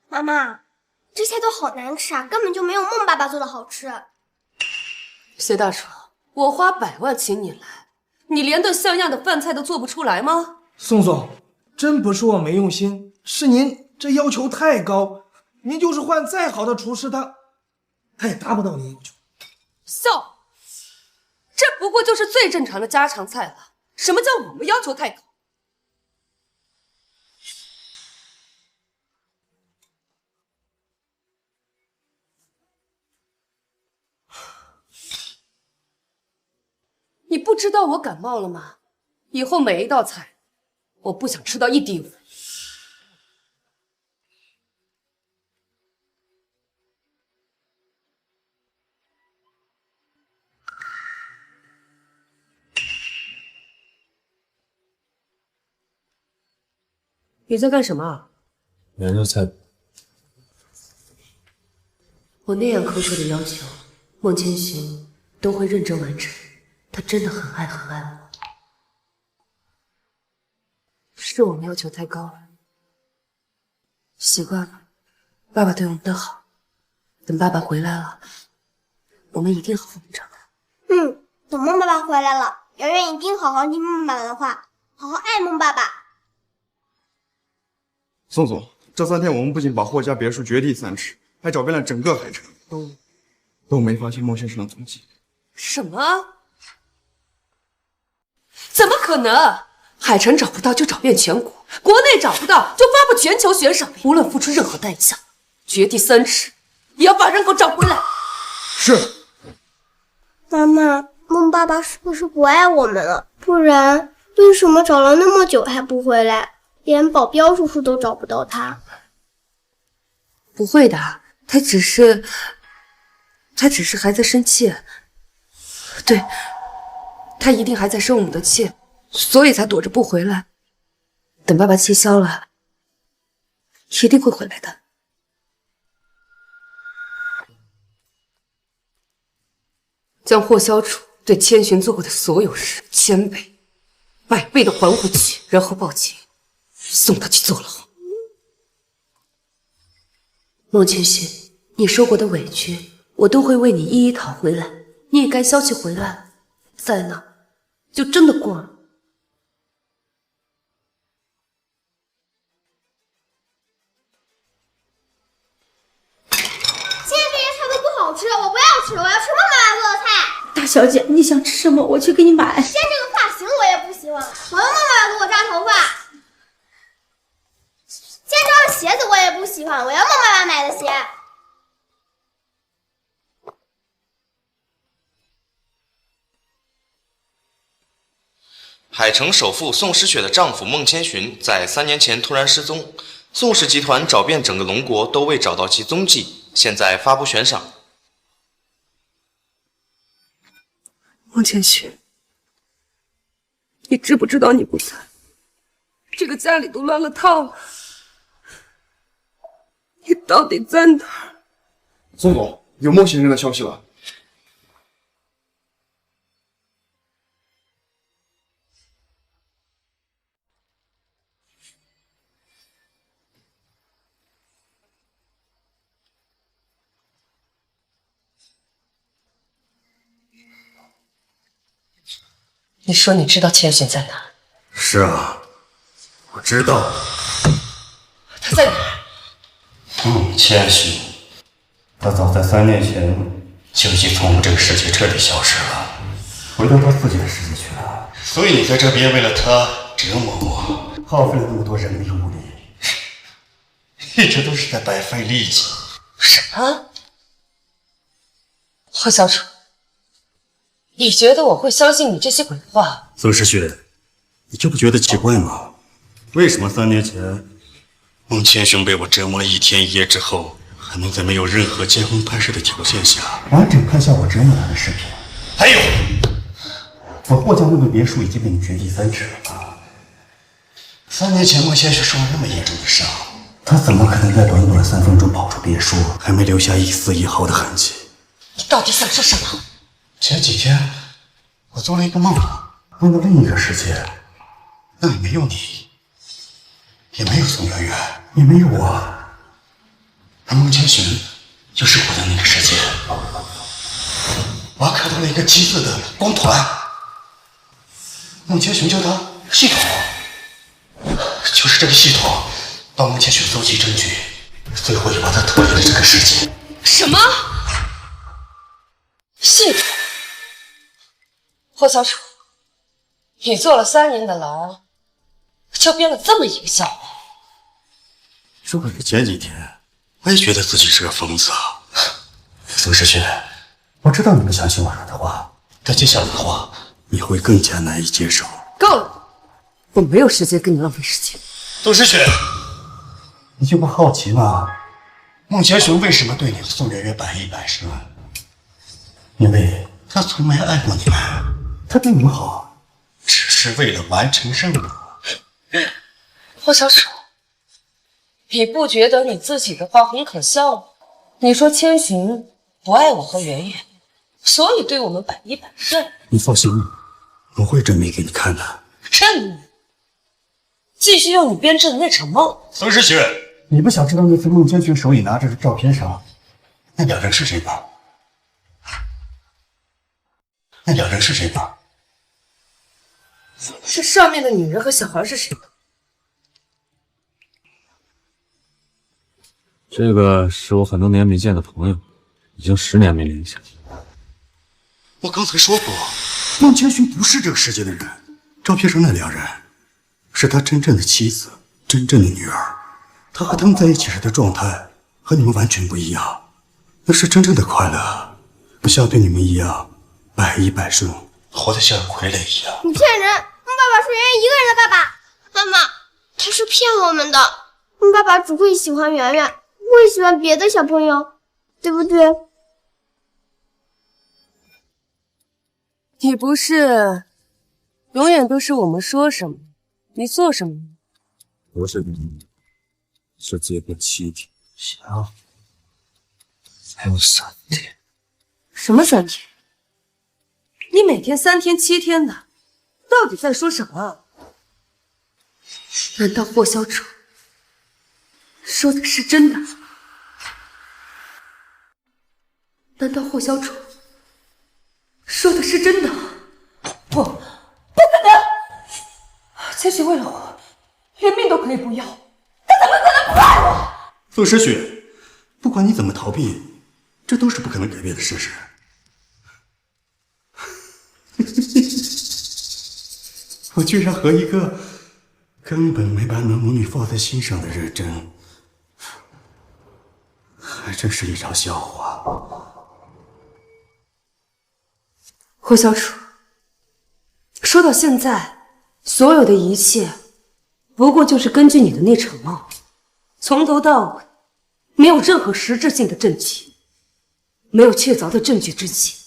妈妈，这些都好难吃啊，根本就没有孟爸爸做的好吃。谢大厨，我花100万请你来，你连顿像样的饭菜都做不出来吗？宋总，真不是我没用心，是您这要求太高。您就是换再好的厨师，他也达不到您要求。笑，这不过就是最正常的家常菜了。什么叫我们要求太高？你不知道我感冒了吗？以后每一道菜，我不想吃到一滴污。你在干什么？研究菜谱。我那样苛刻的要求，孟千寻都会认真完成。他真的很爱很爱我。是我们要求太高了，习惯了。爸爸对我们的好，等爸爸回来了，我们一定好好补偿他。等孟爸爸回来了，圆圆一定好好听孟爸爸的话，好好爱孟爸爸。宋总，这3天我们不仅把霍家别墅掘地3尺，还找遍了整个海城，都没发现孟先生的踪迹。什么？怎么可能？海城找不到就找遍全国，国内找不到就发布全球悬赏令，无论付出任何代价，掘地3尺，也要把人给我找回来。是。妈妈，孟爸爸是不是不爱我们了？不然为什么找了那么久还不回来？连保镖叔叔都找不到他。不会的，他只是还在生气。对，他一定还在生我们的气，所以才躲着不回来。等爸爸气消了，一定会回来的。将霍萧楚对千寻做过的所有事1000倍、100倍的还回去，然后报警，送他去坐牢。孟千寻，你受过的委屈，我都会为你一一讨回来。你也该消气回来，在那就真的过了。现在这些菜都不好吃，我不要吃，我要吃孟爸爸做的菜。大小姐，你想吃什么，我去给你买。现在这个发型我也不喜欢，我要孟爸爸给我扎头发。现在这双鞋子我也不喜欢，我要孟爸爸买的鞋。海城首富宋诗雪的丈夫孟千寻在3年前突然失踪，宋氏集团找遍整个龙国都未找到其踪迹，现在发布悬赏。孟千寻，你知不知道你不在，这个家里都乱了套了。你到底在哪儿？宋总，有孟先生的消息了。你说你知道千寻在哪儿？是啊，我知道。他在哪儿？孟千寻，他早在3年前就已经从我们这个世界彻底消失了，回到他自己的世界去了。所以你在这边为了他折磨我，耗费了那么多人力物力，一直都是在白费力气。什么？霍小楚，你觉得我会相信你这些鬼话？宋诗雪，你就不觉得奇怪吗？为什么3年前孟千寻被我折磨了1天1夜之后，还能在没有任何监控拍摄的条件下，完整拍下我折磨他的视频？还有，我霍家那栋别墅已经被你掘地3尺了吧？3年前孟千寻受了那么严重的伤，他怎么可能在短短3分钟跑出别墅，还没留下一丝一毫的痕迹？你到底想说什么？前几天我做了一个梦，梦到另一个世界，那里没有你，也没有宋媛媛，也没有我，而孟千寻就是我的那个世界。我看到了一个金色的光团，孟千寻叫它系统，就是这个系统帮孟千寻搜集证据，最后也把他脱离了这个世界。什么？系统？霍小楚，你坐了3年的牢，就编了这么一个笑话。如果是前几天，我也觉得自己是个疯子。宋世勋，我知道你不相信我说的话，但接下来的话你会更加难以接受。够了，我没有时间跟你浪费时间。宋世勋，你就不好奇吗？孟千寻为什么对你和宋媛媛百依百顺？因为他从没爱过你们，他对你们好，只是为了完成任务。霍小楚，你不觉得你自己的话很可笑吗？你说千寻不爱我和圆圆，所以对我们百依百顺。你放心，我会证明给你看的。证明？继续用你编织的那场梦。宋世勋，你不想知道那次孟千寻手里拿着的照片上，那2人是谁吗？那2人是谁吗？是上面的女人和小孩是谁？这个是我很多年没见的朋友，已经10年没联系了。我刚才说过，孟千寻不是这个世界的人。照片上那2人，是他真正的妻子，真正的女儿。他和他们在一起时的状态和你们完全不一样，那是真正的快乐，不像对你们一样百依百顺，活得像傀儡一样。你骗人！孟爸爸是圆圆一个人的爸爸。妈妈，他是骗我们的。孟爸爸只会喜欢圆圆，不会喜欢别的小朋友，对不对？你不是永远都是我们说什么，你做什么吗？不是你，是结婚7天。行，还有3天。什么3天？你每天3天7天的，到底在说什么？难道霍小楚说的是真的？难道霍小楚说的是真的？不可能！千寻为了我，连命都可以不要，他怎么可能不爱我？宋时雪，不管你怎么逃避，这都是不可能改变的事实。我居然和一个根本没把那母女放在心上的人争，还真是一场笑话。霍小楚，说到现在，所有的一切不过就是根据你的那场梦，从头到尾没有任何实质性的证据，没有确凿的证据之前，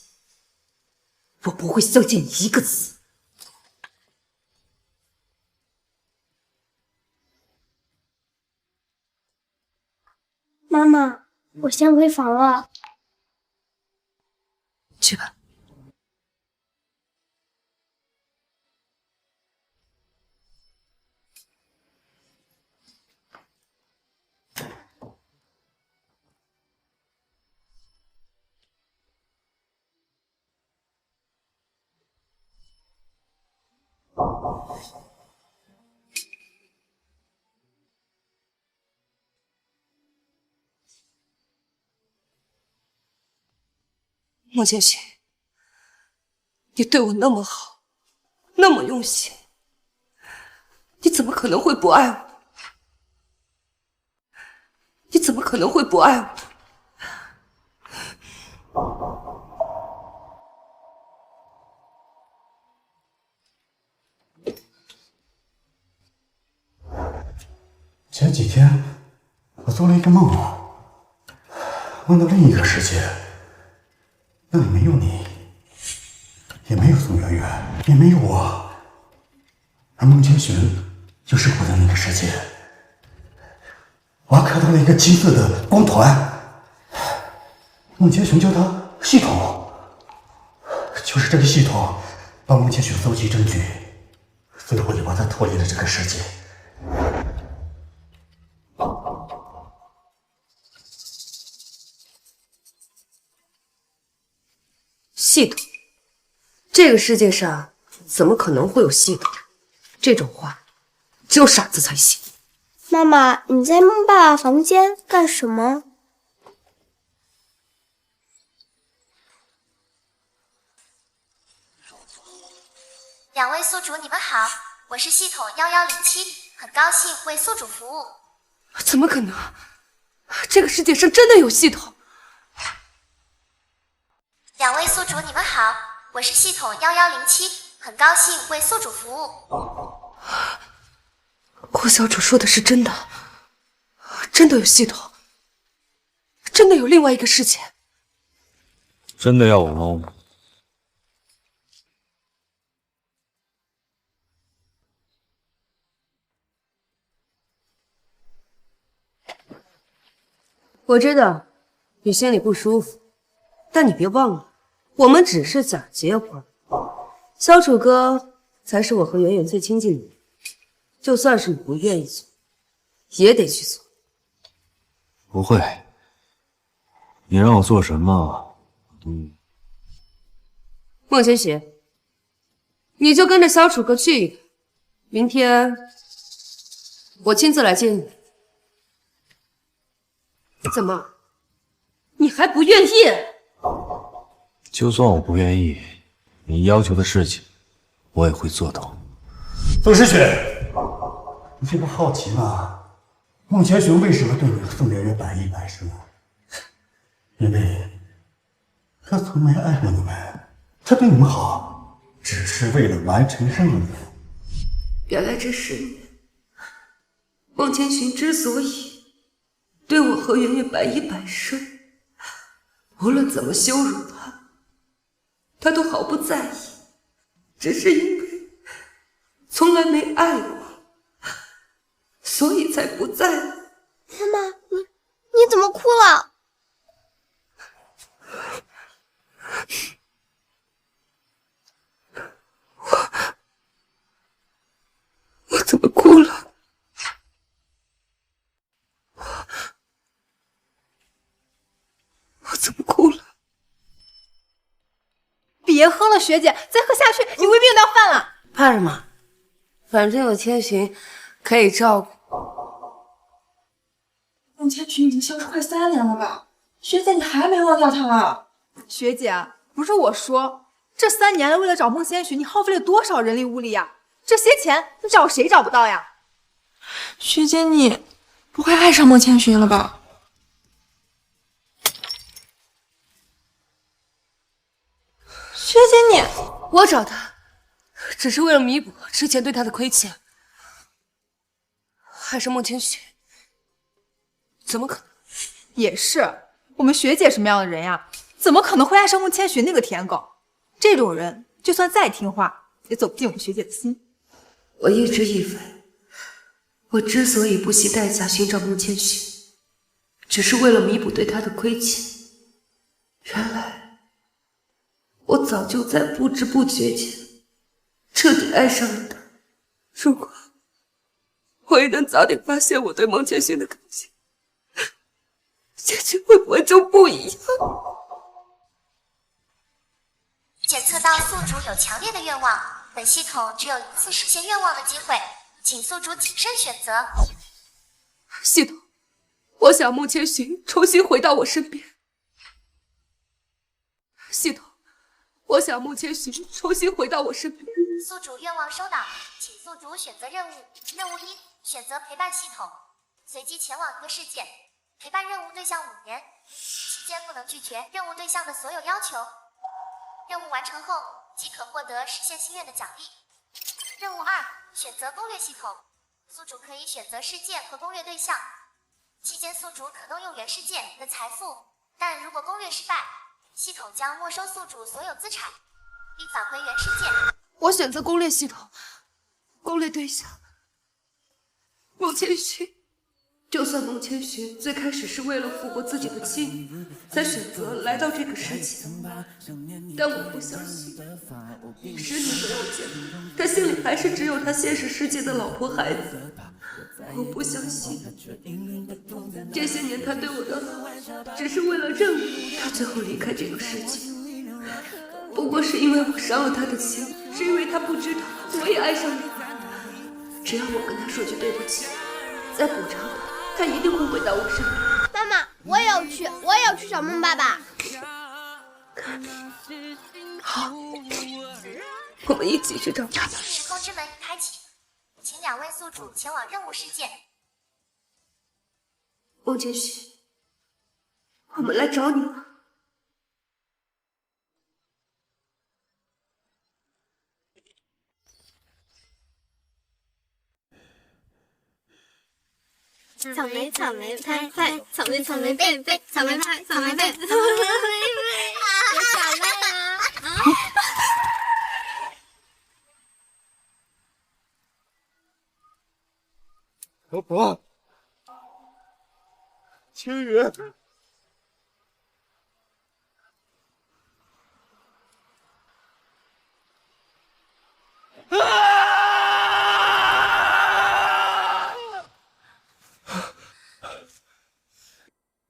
我不会相信你一个字。妈妈，我先回房了。去吧。孟千寻，你对我那么好，那么用心，你怎么可能会不爱我？你怎么可能会不爱我？前几天我做了一个梦，梦到另一个世界，那里没有你，也没有宋媛媛，也没有我，而孟千寻就是我的那个世界。我还看到了一个金色的光团，孟千寻叫它系统，就是这个系统帮孟千寻搜集证据，所以我就把它脱离了这个世界。系统？这个世界上怎么可能会有系统？这种话只有傻子才信。妈妈，你在孟爸爸房间干什么？两位宿主，你们好，我是系统1107，很高兴为宿主服务。怎么可能？这个世界上真的有系统？两位宿主，你们好，我是系统1107，很高兴为宿主服务。霍小主说的是真的，真的有系统，真的有另外一个世界。真的要我捞吗？我知道你心里不舒服，但你别忘了，我们只是假结婚。小楚哥才是我和圆圆最亲近的人，就算是你不愿意做，也得去做。不会，你让我做什么，我都愿意。孟千雪，你就跟着小楚哥去一个，明天我亲自来接你。怎么，你还不愿意？就算我不愿意，你要求的事情，我也会做到。宋诗雪，你这不好奇吗？孟千寻为什么对你和宋圆圆百依百顺？因为他从没爱过你们，他对你们好，只是为了完成任务。原来这10年，孟千寻之所以对我和圆圆百依百顺，无论怎么羞辱他都毫不在意，只是因为从来没爱过，所以才不在乎。妈妈，你怎么哭了？我怎么哭了？我怎么哭了？别喝了，学姐，再喝下去你胃病都要犯了。怕什么？反正有千寻可以照顾。孟千寻已经消失快3年了吧？学姐，你还没忘掉他啊？学姐，不是我说，这3年了，为了找孟千寻，你耗费了多少人力物力呀？这些钱你找谁找不到呀？学姐，你不会爱上孟千寻了吧？学姐你，我找他，只是为了弥补之前对他的亏欠。爱上孟千寻，怎么可能？也是，我们学姐什么样的人呀？怎么可能会爱上孟千寻那个舔狗？这种人就算再听话，也走不进我们学姐的心。我一直以为，我之所以不惜代价寻找孟千寻，只是为了弥补对他的亏欠。原来我早就在不知不觉间彻底爱上了他。如果我也能早点发现我对孟千寻的感情，结局会不会就不一样？检测到宿主有强烈的愿望，本系统只有1次实现愿望的机会，请宿主谨慎选择。系统，我想孟千寻重新回到我身边。系统，我想孟千寻重新回到我身边。宿主愿望收到，请宿主选择任务。任务1，选择陪伴系统，随机前往一个事件，陪伴任务对象5年，期间不能拒绝任务对象的所有要求。任务完成后即可获得实现心愿的奖励。任务2，选择攻略系统，宿主可以选择事件和攻略对象，期间宿主可动用原事件的财富，但如果攻略失败，系统将没收宿主所有资产，并返回原事件。我选择攻略系统，攻略对象孟千寻。就算孟千寻最开始是为了复活自己的妻女，才选择来到这个世界，但我不相信10年没有见，他心里还是只有他现实世界的老婆孩子。我不相信这些年他对我的好只是为了任务，他最后离开这个世界，不过是因为我伤了他的心，是因为他不知道我也爱上你。只要我跟他说句对不起，再补偿他，他一定会回到我身边。妈妈，我也要去找孟爸爸。好，我们一起去找他。时空之门已开启，请2位宿主前往任务世界。孟千寻，我们来找你了。草莓草莓拍拍，草莓草莓贝贝，草莓拍草莓贝，草莓贝贝，别耍赖啊！老婆，千羽，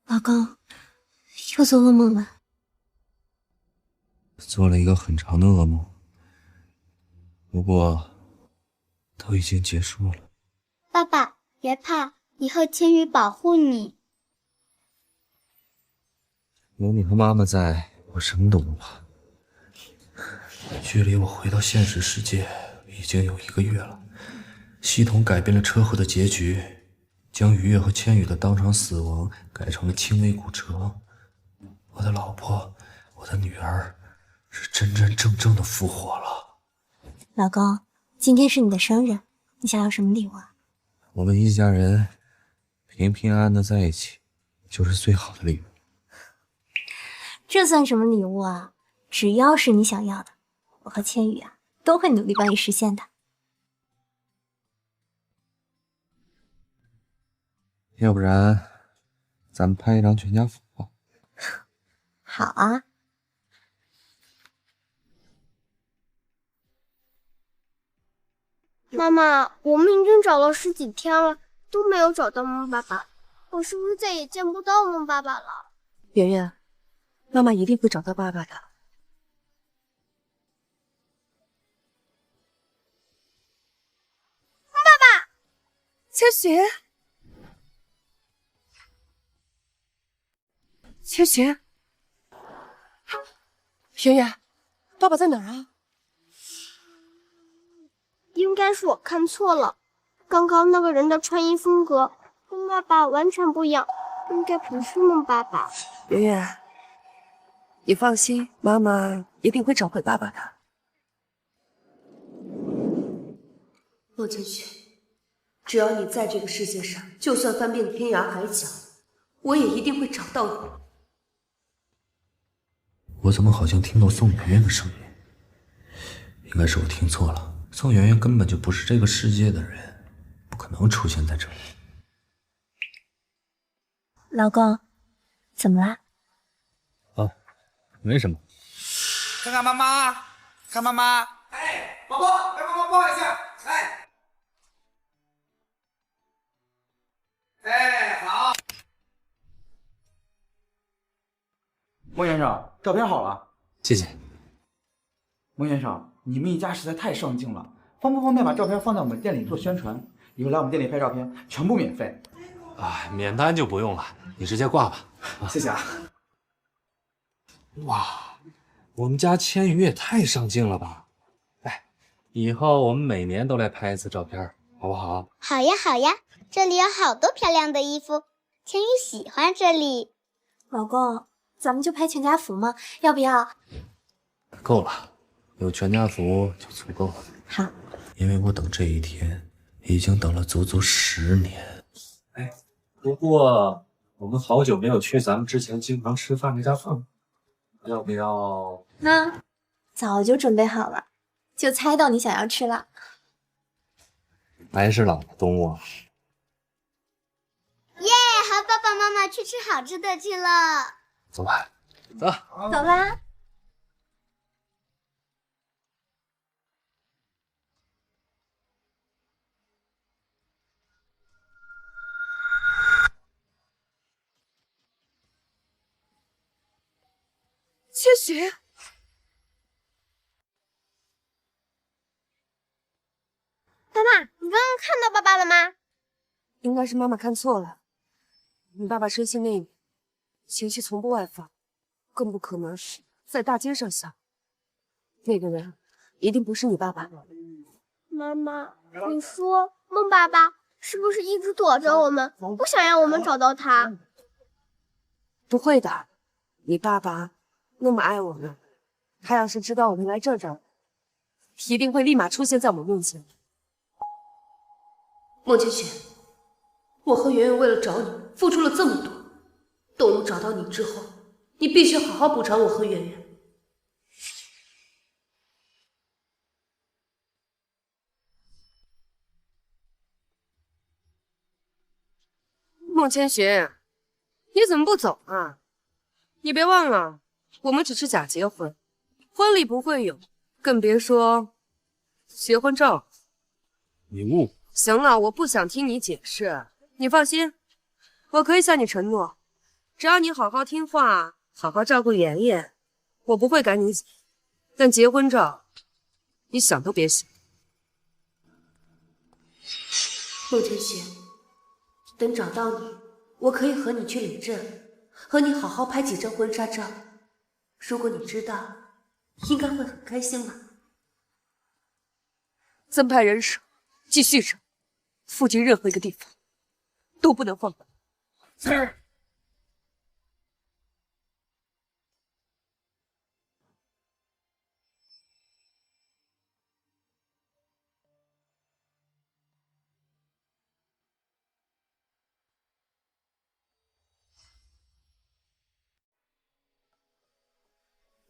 老公，又做噩梦了。做了一个很长的噩梦，不过都已经结束了。爸爸，别怕，以后千羽保护你。有你和妈妈在，我什么都不怕。距离我回到现实世界已经有1个月了，系统改变了车祸的结局，将于月和千羽的当场死亡改成了轻微骨折。我的老婆，我的女儿，是真真正正的复活了。老公，今天是你的生日，你想要什么礼物啊？我们一家人平平安安的在一起，就是最好的礼物。这算什么礼物啊？只要是你想要的，我和千羽啊都会努力帮你实现的。要不然，咱们拍一张全家福吧。好啊。妈妈，我们已经找了10几天了，都没有找到孟爸爸，我是不是再也见不到孟爸爸了？圆圆，妈妈一定会找到爸爸的。爸爸，千寻，千寻，圆圆，爸爸在哪儿啊？应该是我看错了，刚刚那个人的穿衣风格跟爸爸完全不一样，应该不是孟爸爸。圆圆，你放心，妈妈一定会找回爸爸的。孟千寻，只要你在这个世界上，就算翻遍天涯海角，我也一定会找到你。我怎么好像听到宋媛媛的声音？应该是我听错了，宋媛媛根本就不是这个世界的人，不可能出现在这里。老公，怎么啦？啊，没什么。看看妈妈，看妈妈。哎，宝宝，来帮忙抱一下，来。哎，好。孟先生，照片好了。谢谢。孟先生，你们一家实在太上镜了，方不方便把照片放在我们店里做宣传？以后来我们店里拍照片全部免费。啊，免单就不用了，你直接挂吧。谢谢啊。哇，我们家千羽也太上镜了吧！哎，以后我们每年都来拍一次照片，好不好？好呀好呀，这里有好多漂亮的衣服，千羽喜欢这里。老公，咱们就拍全家福吗？要不要？够了，有全家福就足够了。好，因为我等这一天已经等了足足10年。哎，不过我们好久没有去咱们之前经常吃饭那家饭了，要不要？那早就准备好了，就猜到你想要吃了。还是老东啊。耶，和爸爸妈妈去吃好吃的去了。走吧，走，走啦。千寻，妈妈，你刚刚看到爸爸了吗？应该是妈妈看错了。你爸爸生性内敛，情绪从不外放，更不可能在大街上想，那个人一定不是你爸爸。妈妈，你说孟爸爸是不是一直躲着我们，不想让我们找到他？不会的，你爸爸那么爱我们，他要是知道我们来这找，一定会立马出现在我们面前。孟千雪，我和圆圆为了找你付出了这么多，等我们找到你之后，你必须好好补偿我和圆圆。孟千雪，你怎么不走啊？你别忘了，我们只是假结婚，婚礼不会有，更别说结婚证。你误会。行了，我不想听你解释。你放心，我可以向你承诺，只要你好好听话，好好照顾妍妍，我不会赶你走。但结婚照，你想都别想。孟千雪，等找到你，我可以和你去领证，和你好好拍几张婚纱照。如果你知道，应该会很开心吧。增派人手，继续找，附近任何一个地方都不能放过。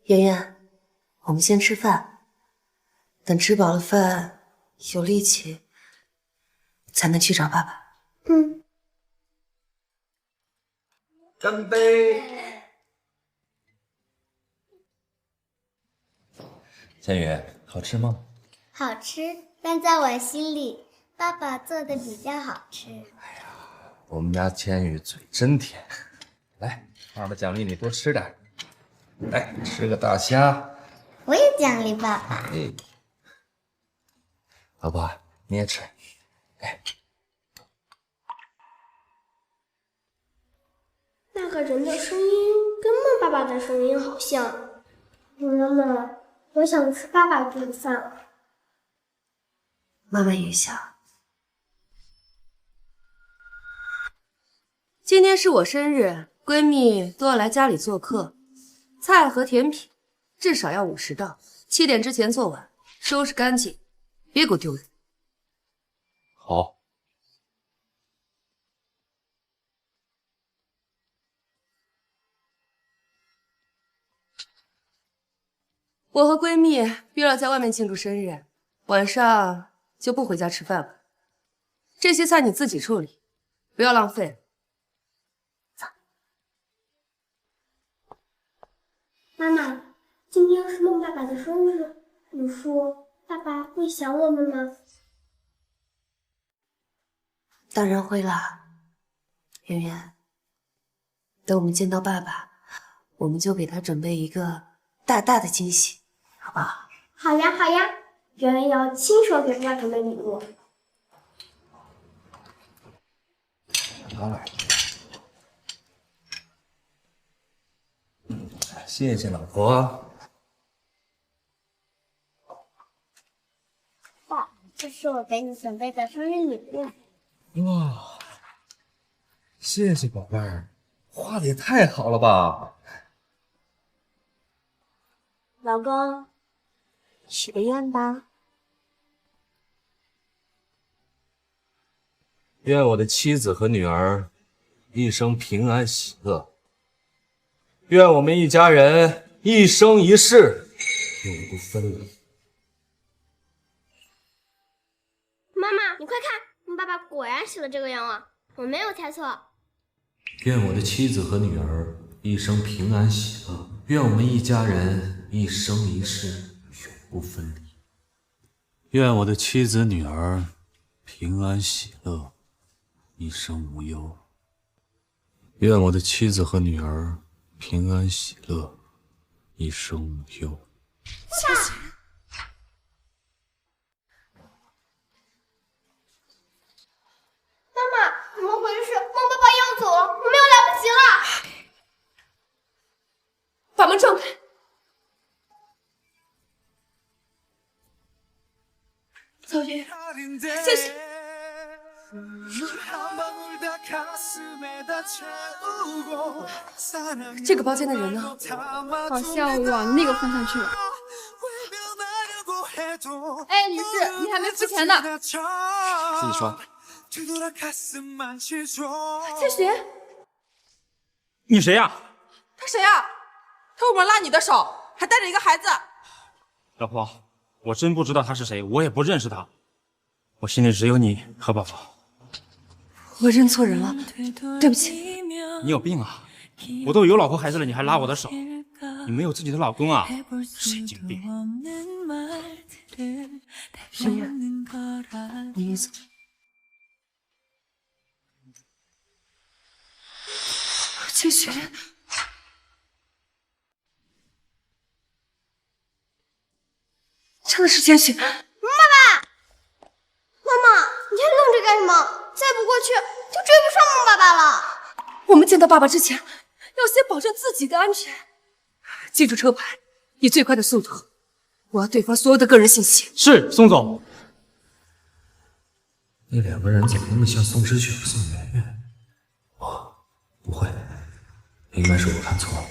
圆圆，我们先吃饭，等吃饱了饭，有力气，才能去找爸爸。嗯。干杯！千羽，好吃吗？好吃，但在我心里，爸爸做的比较好吃。我们家千羽嘴真甜。来，妈妈奖励你多吃点。来，吃个大虾。我也奖励爸爸。哎，老婆，你也吃。哎，那个人的声音跟孟爸爸的声音好像。妈妈，我想吃爸爸做的饭。妈妈也想。今天是我生日，闺蜜都要来家里做客。菜和甜品至少要50道，7点之前做完，收拾干净，别给我丢人。好。我和闺蜜约了在外面庆祝生日，晚上就不回家吃饭了。这些菜你自己处理，不要浪费。妈妈，今天是孟爸爸的生日，你说爸爸会想我们吗？当然会啦，圆圆。等我们见到爸爸，我们就给他准备一个大大的惊喜，好不好？好呀，好呀，圆圆要亲手给爸爸准备礼物。拿来。谢谢老婆。爸，这是我给你准备的生日礼物。哇，谢谢宝贝儿，画的也太好了吧！老公，许个愿吧。愿我的妻子和女儿一生平安喜乐。愿我们一家人一生一世永不分离。妈妈，你快看，你爸爸果然许了这个愿望，我没有猜错。愿我的妻子和女儿一生平安喜乐。愿我们一家人一生一世永不分离。愿我的妻子女儿平安喜乐，一生无忧。愿我的妻子和女儿平安喜乐，一生无忧。谢谢。妈妈，怎么回事？孟爸爸要走了，我们要来不及了。把门撞开，曹云，谢谢。这个包间的人呢？好像往那个方向去了。哎，女士，你还没付钱呢。自己刷。千寻，你谁呀？他谁呀？他为什么拉你的手，还带着一个孩子？老婆，我真不知道他是谁，我也不认识他，我心里只有你和宝宝。我认错人了，对不起。你有病啊！我都有老婆孩子了，你还拉我的手？你没有自己的老公啊？神经病！深夜，你走。千寻，真的是千寻！妈妈，你还愣着干什么？再不过去就追不上孟爸爸了。我们见到爸爸之前，要先保证自己的安全。记住车牌，以最快的速度，我要对方所有的个人信息。是，宋总。那两个人怎么那么像宋之雪和宋媛媛？不会，应该是我看错了，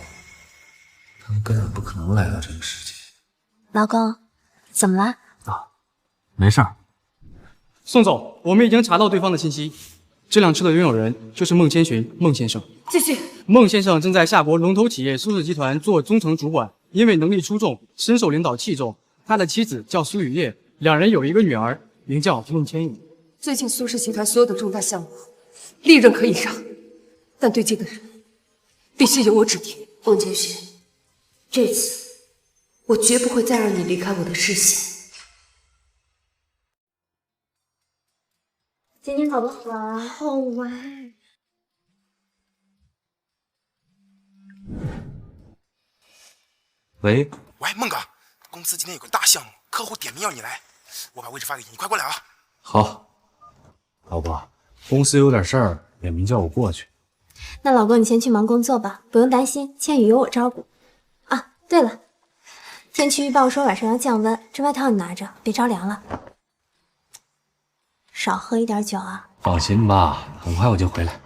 他们根本不可能来到这个世界。老公，怎么了？没事儿。宋总，我们已经查到对方的信息，这辆车的拥有人就是孟千寻，孟先生。继续。孟先生正在夏国龙头企业苏氏集团做中层主管，因为能力出众，深受领导器重。他的妻子叫苏雨叶，两人有一个女儿，名叫孟千羽。最近苏氏集团所有的重大项目，利润可以让，但对接的人必须由我指定。孟千寻，这次我绝不会再让你离开我的视线。今天考得好玩。喂，孟哥，公司今天有个大项目，客户点名要你来，我把位置发给你，你快过来啊！好。老婆，公司有点事儿，点名叫我过去。那老公你先去忙工作吧，不用担心，千羽有我照顾。啊，对了，天气预报说晚上要降温，这外套你拿着，别着凉了。少喝一点酒啊。放心吧，很快我就回来。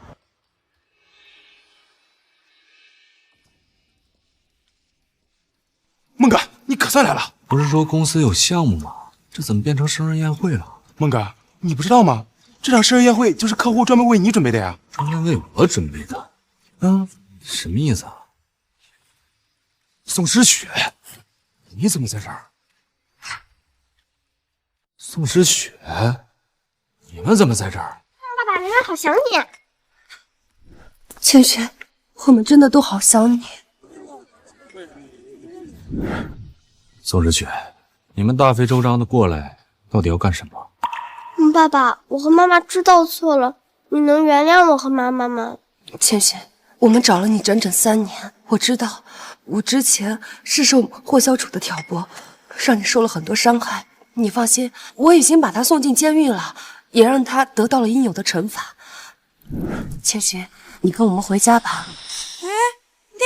孟哥，你可算来了！不是说公司有项目吗？这怎么变成生日宴会了？孟哥，你不知道吗？这场生日宴会就是客户专门为你准备的呀！专门为我准备的？什么意思啊？宋诗雪，你怎么在这儿？宋诗雪，你们怎么在这儿？爸爸，人家好想你。千寻，我们真的都好想你。宋诗雪，你们大费周章的过来，到底要干什么？爸爸，我和妈妈知道错了，你能原谅我和妈妈吗？千寻，我们找了你整整3年，我知道，我之前是受霍小楚的挑拨，让你受了很多伤害。你放心，我已经把他送进监狱了，也让他得到了应有的惩罚。千寻，你跟我们回家吧。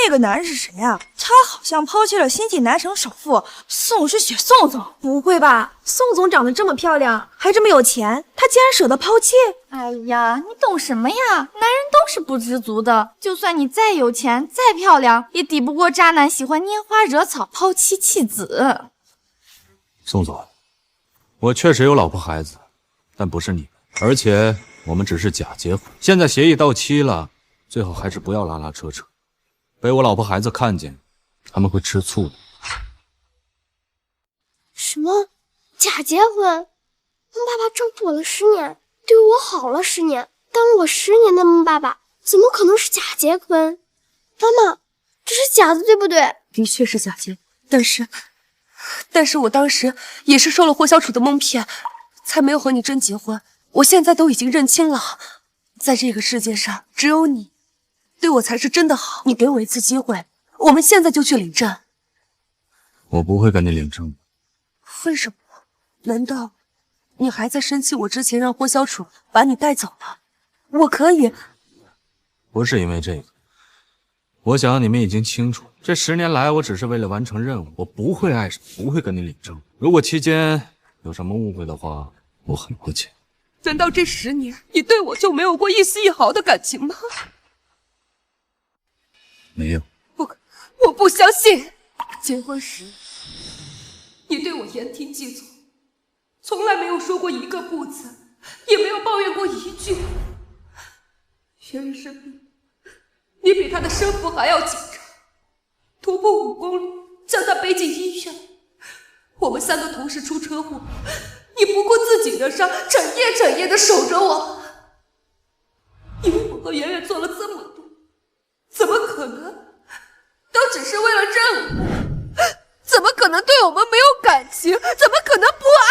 那个男人是谁啊？他好像抛弃了新晋南城首富宋诗雪宋总。不会吧？宋总长得这么漂亮，还这么有钱，他竟然舍得抛弃？哎呀，你懂什么呀？男人都是不知足的，就算你再有钱、再漂亮，也抵不过渣男喜欢拈花惹草、抛妻弃子。宋总，我确实有老婆孩子，但不是你，而且我们只是假结婚。现在协议到期了，最好还是不要拉拉扯扯。被我老婆孩子看见，他们会吃醋的。什么？假结婚？孟爸爸照顾我了10年，对我好了10年，当了我10年的孟爸爸，怎么可能是假结婚？妈妈，这是假的，对不对？的确是假结，但是我当时也是受了霍小楚的蒙骗，才没有和你真结婚。我现在都已经认清了，在这个世界上，只有你对我才是真的好。你给我一次机会，我们现在就去领证。我不会跟你领证的。为什么？难道你还在生气我之前让霍小楚把你带走了？我可以。不是因为这个，我想你们已经清楚，这10年来我只是为了完成任务，我不会爱上，不会跟你领证。如果期间有什么误会的话，我很抱歉。难道这10年你对我就没有过一丝一毫的感情吗？没有。我不相信。结婚时，你对我言听计从，从来没有说过一个不字，也没有抱怨过一句。圆圆生病，你比她的生父还要紧张，徒步5公里将她背进医院。我们3个同时出车祸，你不顾自己的伤，整夜的守着我。因为我和圆圆做了这么多，怎么可能都只是为了任务？怎么可能对我们没有感情？怎么可能不爱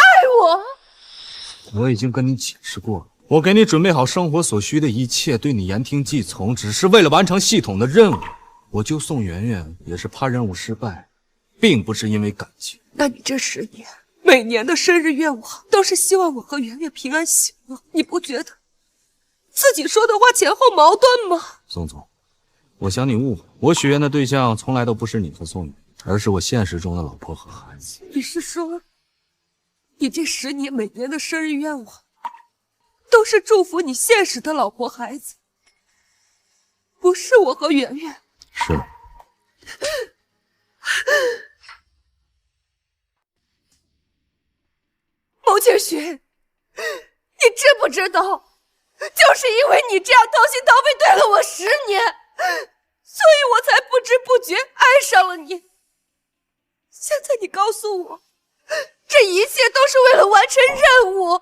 我？我已经跟你解释过了，我给你准备好生活所需的一切，对你言听计从，只是为了完成系统的任务。我救宋圆圆也是怕任务失败，并不是因为感情。那你这10年每年的生日愿望都是希望我和圆圆平安喜乐，你不觉得自己说的话前后矛盾吗？宋总，我想你误会，我许愿的对象从来都不是你和宋雨，而是我现实中的老婆和孩子。你是说，你这10年每年的生日愿望都是祝福你现实的老婆孩子，不是我和圆圆？是。毛建勋，你知不知道，就是因为你这样掏心掏肺对了我10年，所以我才不知不觉爱上了你。现在你告诉我，这一切都是为了完成任务，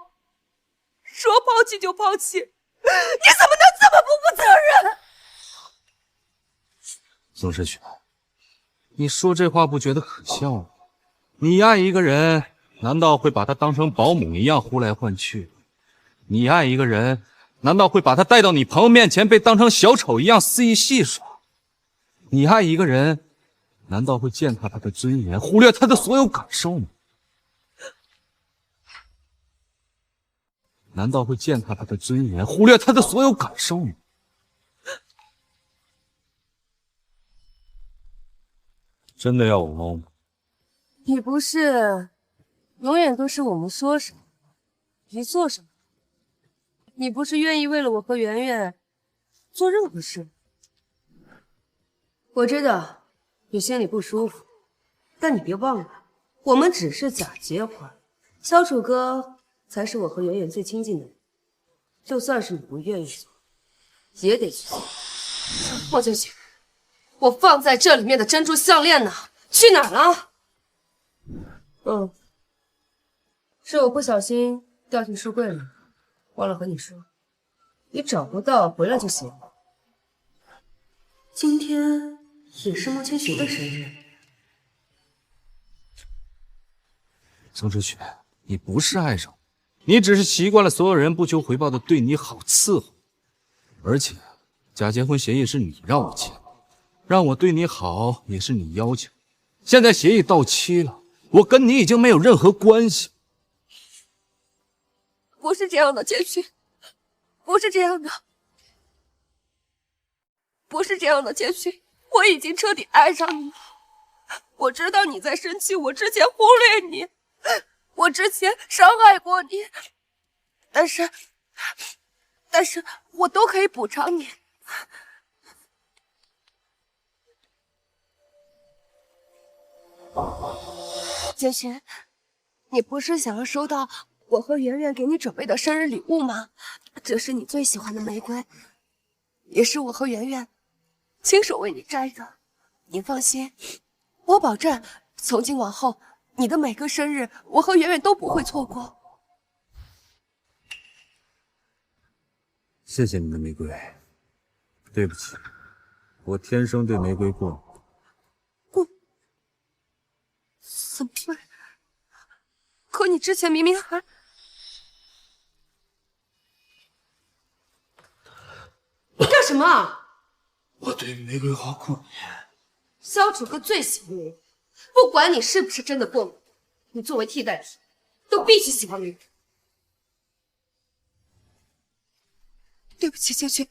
说抛弃就抛弃，你怎么能这么不负责任？宋世雪，你说这话不觉得可笑吗？你爱一个人，难道会把他当成保姆一样呼来唤去？你爱一个人，难道会把他带到你朋友面前被当成小丑一样肆意戏耍？你爱一个人，难道会践踏他的尊严，忽略他的所有感受吗？难道会践踏他的尊严，忽略他的所有感受吗？真的要我猫吗？你不是永远都是我们说什么你做什么？你不是愿意为了我和圆圆做任何事？我知道你心里不舒服，但你别忘了，我们只是假结婚，萧楚哥才是我和圆圆最亲近的人，就算是你不愿意做，也得去做。莫千雪，我放在这里面的珍珠项链呢？去哪儿了？是我不小心掉进书柜里，忘了和你说，你找不到回来就行了。今天也是莫千雪的生日。宋之雪，你不是爱上我，你只是习惯了所有人不求回报的对你好伺候。而且假结婚协议是你让我签，让我对你好也是你要求。现在协议到期了，我跟你已经没有任何关系。不是这样的，千雪，不是这样的，不是这样的，千雪，我已经彻底爱上你了。我知道你在生气，我之前忽略你，我之前伤害过你，但是我都可以补偿你。千雪，你不是想要收到我和圆圆给你准备的生日礼物吗？这是你最喜欢的玫瑰，也是我和圆圆亲手为你摘的。你放心，我保证从今往后你的每个生日我和圆圆都不会错过。谢谢你的玫瑰，对不起，我天生对玫瑰过敏。怎么会？可你之前明明还……你干什么？我对玫瑰花过敏。萧楚哥最喜欢玫瑰，不管你是不是真的过敏，你作为替代品，都必须喜欢玫瑰。对不起，千雪，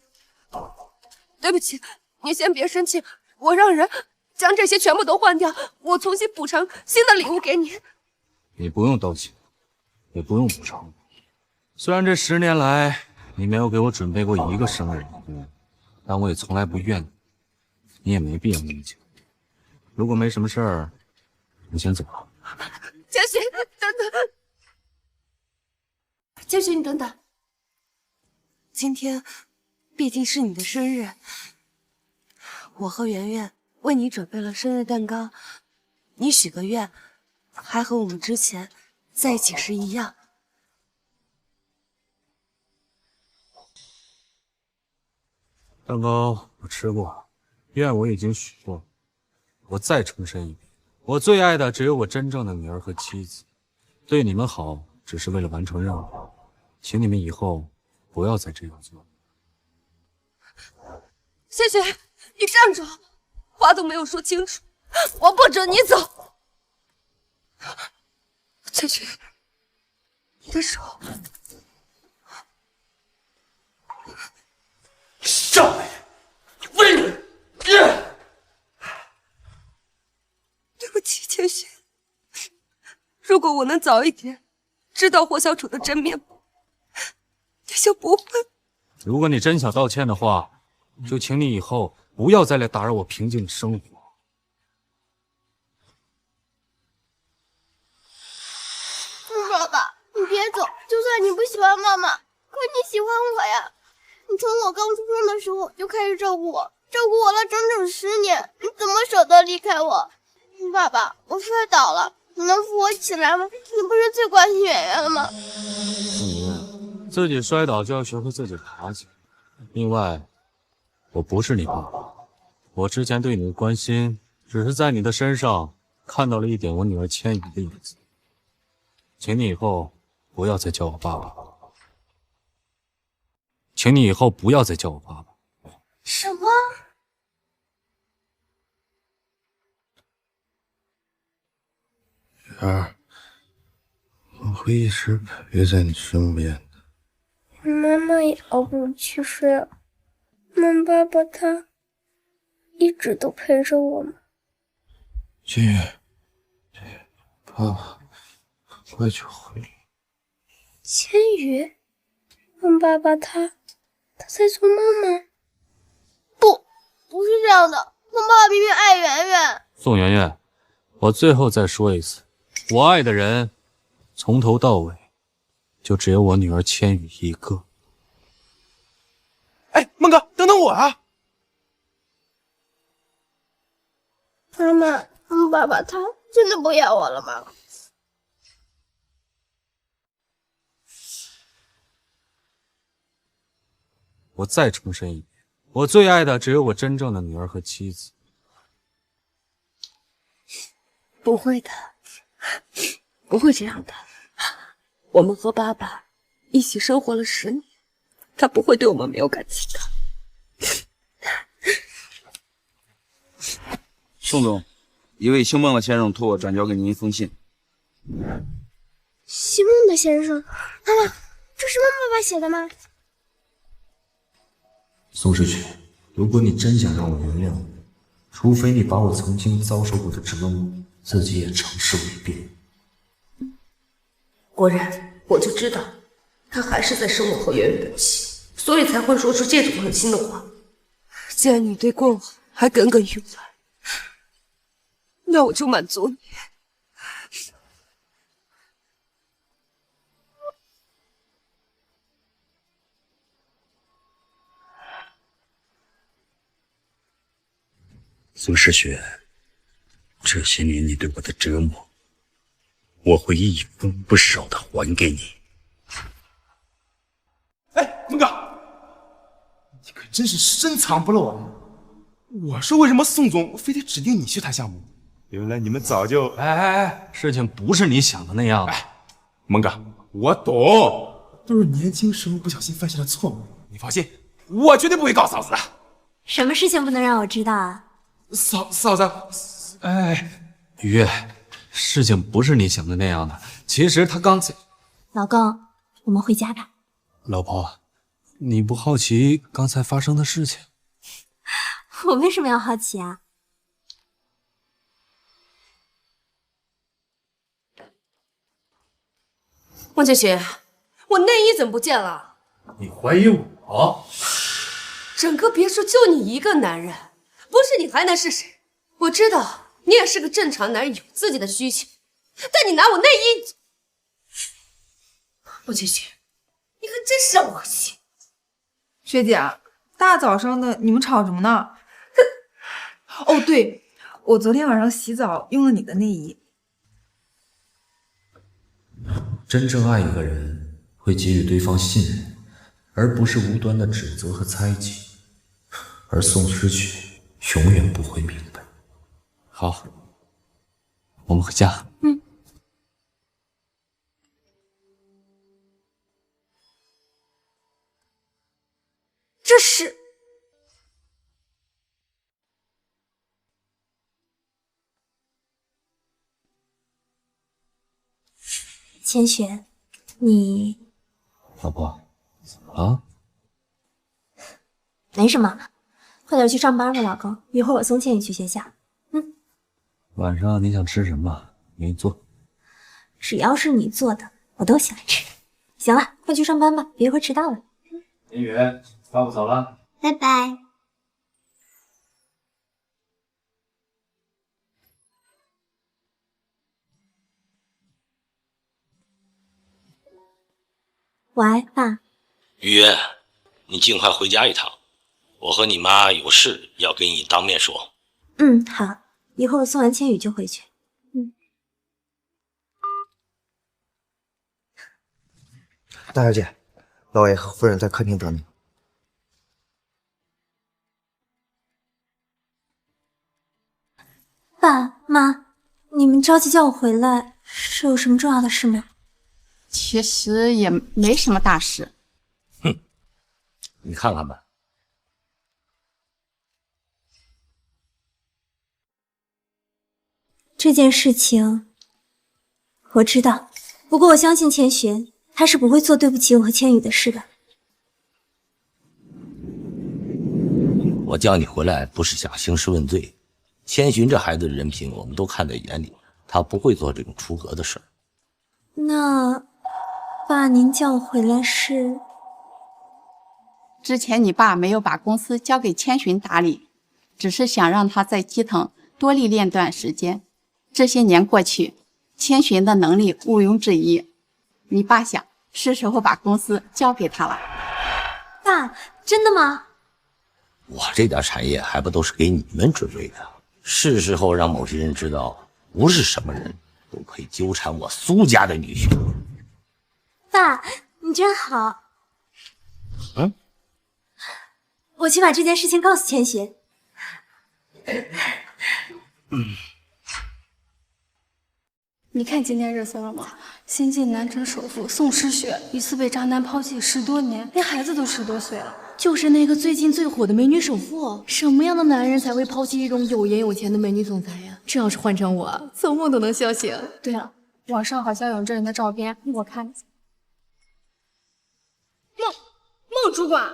对不起，你先别生气，我让人将这些全部都换掉，我重新补偿新的礼物给你。你不用道歉，也不用补偿，虽然这10年来你没有给我准备过一个生日礼物，但我也从来不怨你，你也没必要理解。如果没什么事儿，你先走吧。嘉许，等等，嘉许，你等等。今天毕竟是你的生日，我和圆圆为你准备了生日蛋糕，你许个愿，还和我们之前在一起时一样。蛋糕我吃过，愿我已经许过，我再重申一遍，我最爱的只有我真正的女儿和妻子，对你们好只是为了完成任务，请你们以后不要再这样做。谢谢，你站住，话都没有说清楚，我不准你走。谢谢，你的手。上来！为你！对不起，千雪。如果我能早一点知道霍小楚的真面目，也就不会。如果你真想道歉的话，就请你以后不要再来打扰我平静的生活。爸爸，你别走，就算你不喜欢妈妈，可你喜欢我呀。你从我刚出生的时候就开始照顾我，照顾我了整整10年，你怎么舍得离开我？爸爸，我摔倒了，你能扶我起来吗？你不是最关心圆圆了吗？你自己摔倒就要学会自己爬起来。另外，我不是你爸爸，我之前对你的关心，只是在你的身上看到了一点我女儿千羽的影子。请你以后不要再叫我爸爸。请你以后不要再叫我爸爸。什么？月儿，我会一直陪在你身边的。我妈妈也熬不住去世了，那爸爸他一直都陪着我吗？千羽，爸爸很快就回来。千羽，问爸爸他在做梦吗？不是这样的，我爸爸明明爱圆圆。宋圆圆，我最后再说一次，我爱的人从头到尾就只有我女儿千羽一个。哎，孟哥，等等我啊！妈妈，爸爸他真的不要我了吗？我再重申一遍，我最爱的只有我真正的女儿和妻子。不会的，不会这样的。我们和爸爸一起生活了10年，他不会对我们没有感情的。宋总，一位姓孟的先生托我转交给您一封信。姓孟的先生，妈妈，这是孟爸爸写的吗？宋世雪，如果你真想让我原谅你，除非你把我曾经遭受过的折磨自己也诚实为遍。果然，我就知道他还是在生我和圆圆的气，所以才会说出这种狠心的话。既然你对过往还耿耿于怀，那我就满足你。苏世雪，这些年你对我的折磨，我会一分不少的还给你。哎，孟哥，你可真是深藏不露啊！我说为什么宋总非得指定你去谈项目？原来你们早就……哎，事情不是你想的那样。孟哥，我懂，都是年轻时候不小心犯下的错误。你放心，我绝对不会告嫂子的。什么事情不能让我知道啊？嫂子，哎，雨月，事情不是你想的那样的。其实他刚才……老公，我们回家吧。老婆，你不好奇刚才发生的事情？我为什么要好奇啊？孟千雪，我内衣怎么不见了？你怀疑我？整个别墅就你一个男人，不是你还能是谁？我知道你也是个正常男人，有自己的需求，但你拿我内衣，孟千寻，你可真是恶心！学姐，大早上的你们吵什么呢？哦，对，我昨天晚上洗澡用了你的内衣。真正爱一个人，会给予对方信任，而不是无端的指责和猜忌。而宋诗雪永远不会明白。好，我们回家。这是千雪，你老婆，怎么了？没什么，快点去上班吧，老公。一会儿我送倩雨去学校。晚上你想吃什么？给你做。只要是你做的，我都喜欢吃。行了，快去上班吧，别一会儿迟到了。天宇，爸爸走了，拜拜。喂，爸。雨约，你尽快回家一趟，我和你妈有事要跟你当面说。好，一会儿送完千羽就回去。大小姐，老爷和夫人在客厅等你。爸妈，你们着急叫我回来，是有什么重要的事吗？其实也没什么大事。你看看吧。这件事情我知道，不过我相信千寻，他是不会做对不起我和千羽的事的。我叫你回来不是想兴师问罪，千寻这孩子的人品我们都看在眼里，他不会做这种出格的事儿。那爸，您叫我回来是？之前你爸没有把公司交给千寻打理，只是想让他在基层多历练段时间。这些年过去，千寻的能力毋庸置疑。你爸想，是时候把公司交给他了。爸，真的吗？我这点产业还不都是给你们准备的？是时候让某些人知道，不是什么人都可以纠缠我苏家的女婿。爸，你真好。我去把这件事情告诉千寻。你看今天热搜了吗？新晋南城首富宋诗雪疑似被渣男抛弃10多年，连孩子都10多岁了。就是那个最近最火的美女首富。什么样的男人才会抛弃一种有颜有钱的美女总裁呀？这要是换成我，做梦都能笑醒。对了，网上好像有这人的照片，我看一下。孟主管，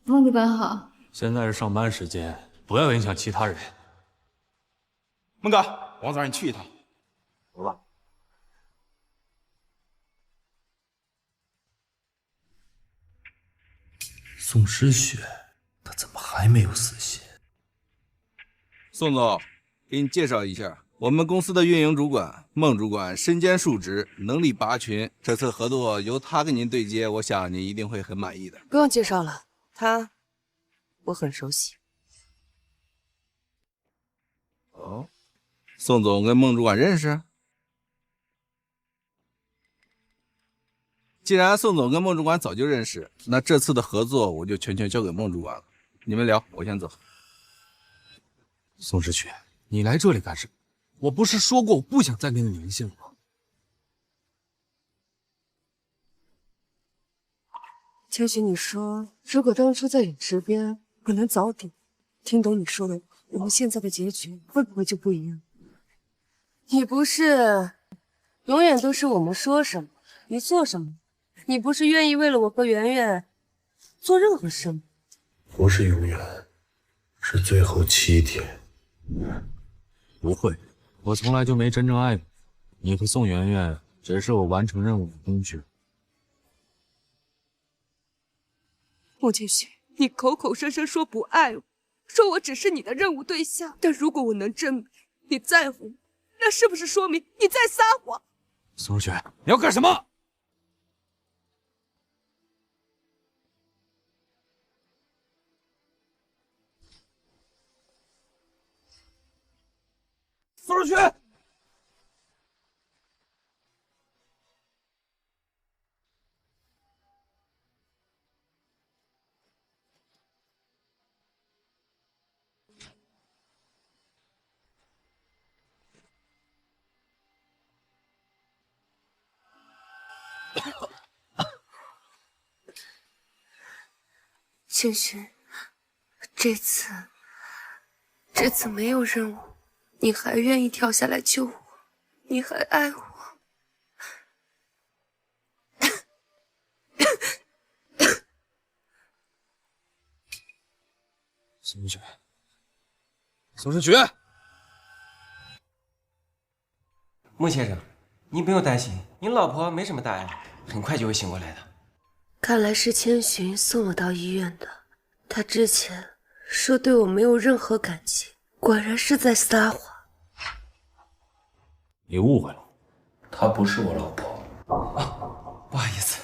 孟主管好。现在是上班时间，不要影响其他人。孟哥，王总让你去一趟，走吧。宋诗雪，她怎么还没有死心？宋总，给你介绍一下，我们公司的运营主管孟主管身兼数职，能力拔群。这次合作由他跟您对接，我想您一定会很满意的。不用介绍了，他我很熟悉。哦，宋总跟孟主管认识？既然宋总跟孟主管早就认识，那这次的合作我就全权交给孟主管了。你们聊，我先走。宋诗雪，你来这里干什么？我不是说过我不想再跟你联系了吗？千寻，你说如果当初在你身边，可能早点听懂你说的，我们现在的结局会不会就不一样？你不是永远都是我们说什么你做什么，你不是愿意为了我和圆圆做任何事吗？不是永远，是最后7天。不会，我从来就没真正爱过你和宋媛媛，只是我完成任务的工具。孟千寻，你口口声声说不爱我，说我只是你的任务对象，但如果我能证明你在乎我，那是不是说明你在撒谎？宋世雪，你要干什么？宋世雪！千寻，这次没有任务，你还愿意跳下来救我，你还爱我。宋世雪，宋世雪，穆先生，您不用担心，您老婆没什么大碍，很快就会醒过来的。看来是千寻送我到医院的。他之前说对我没有任何感情，果然是在撒谎。你误会了，她不是我老婆。不好意思。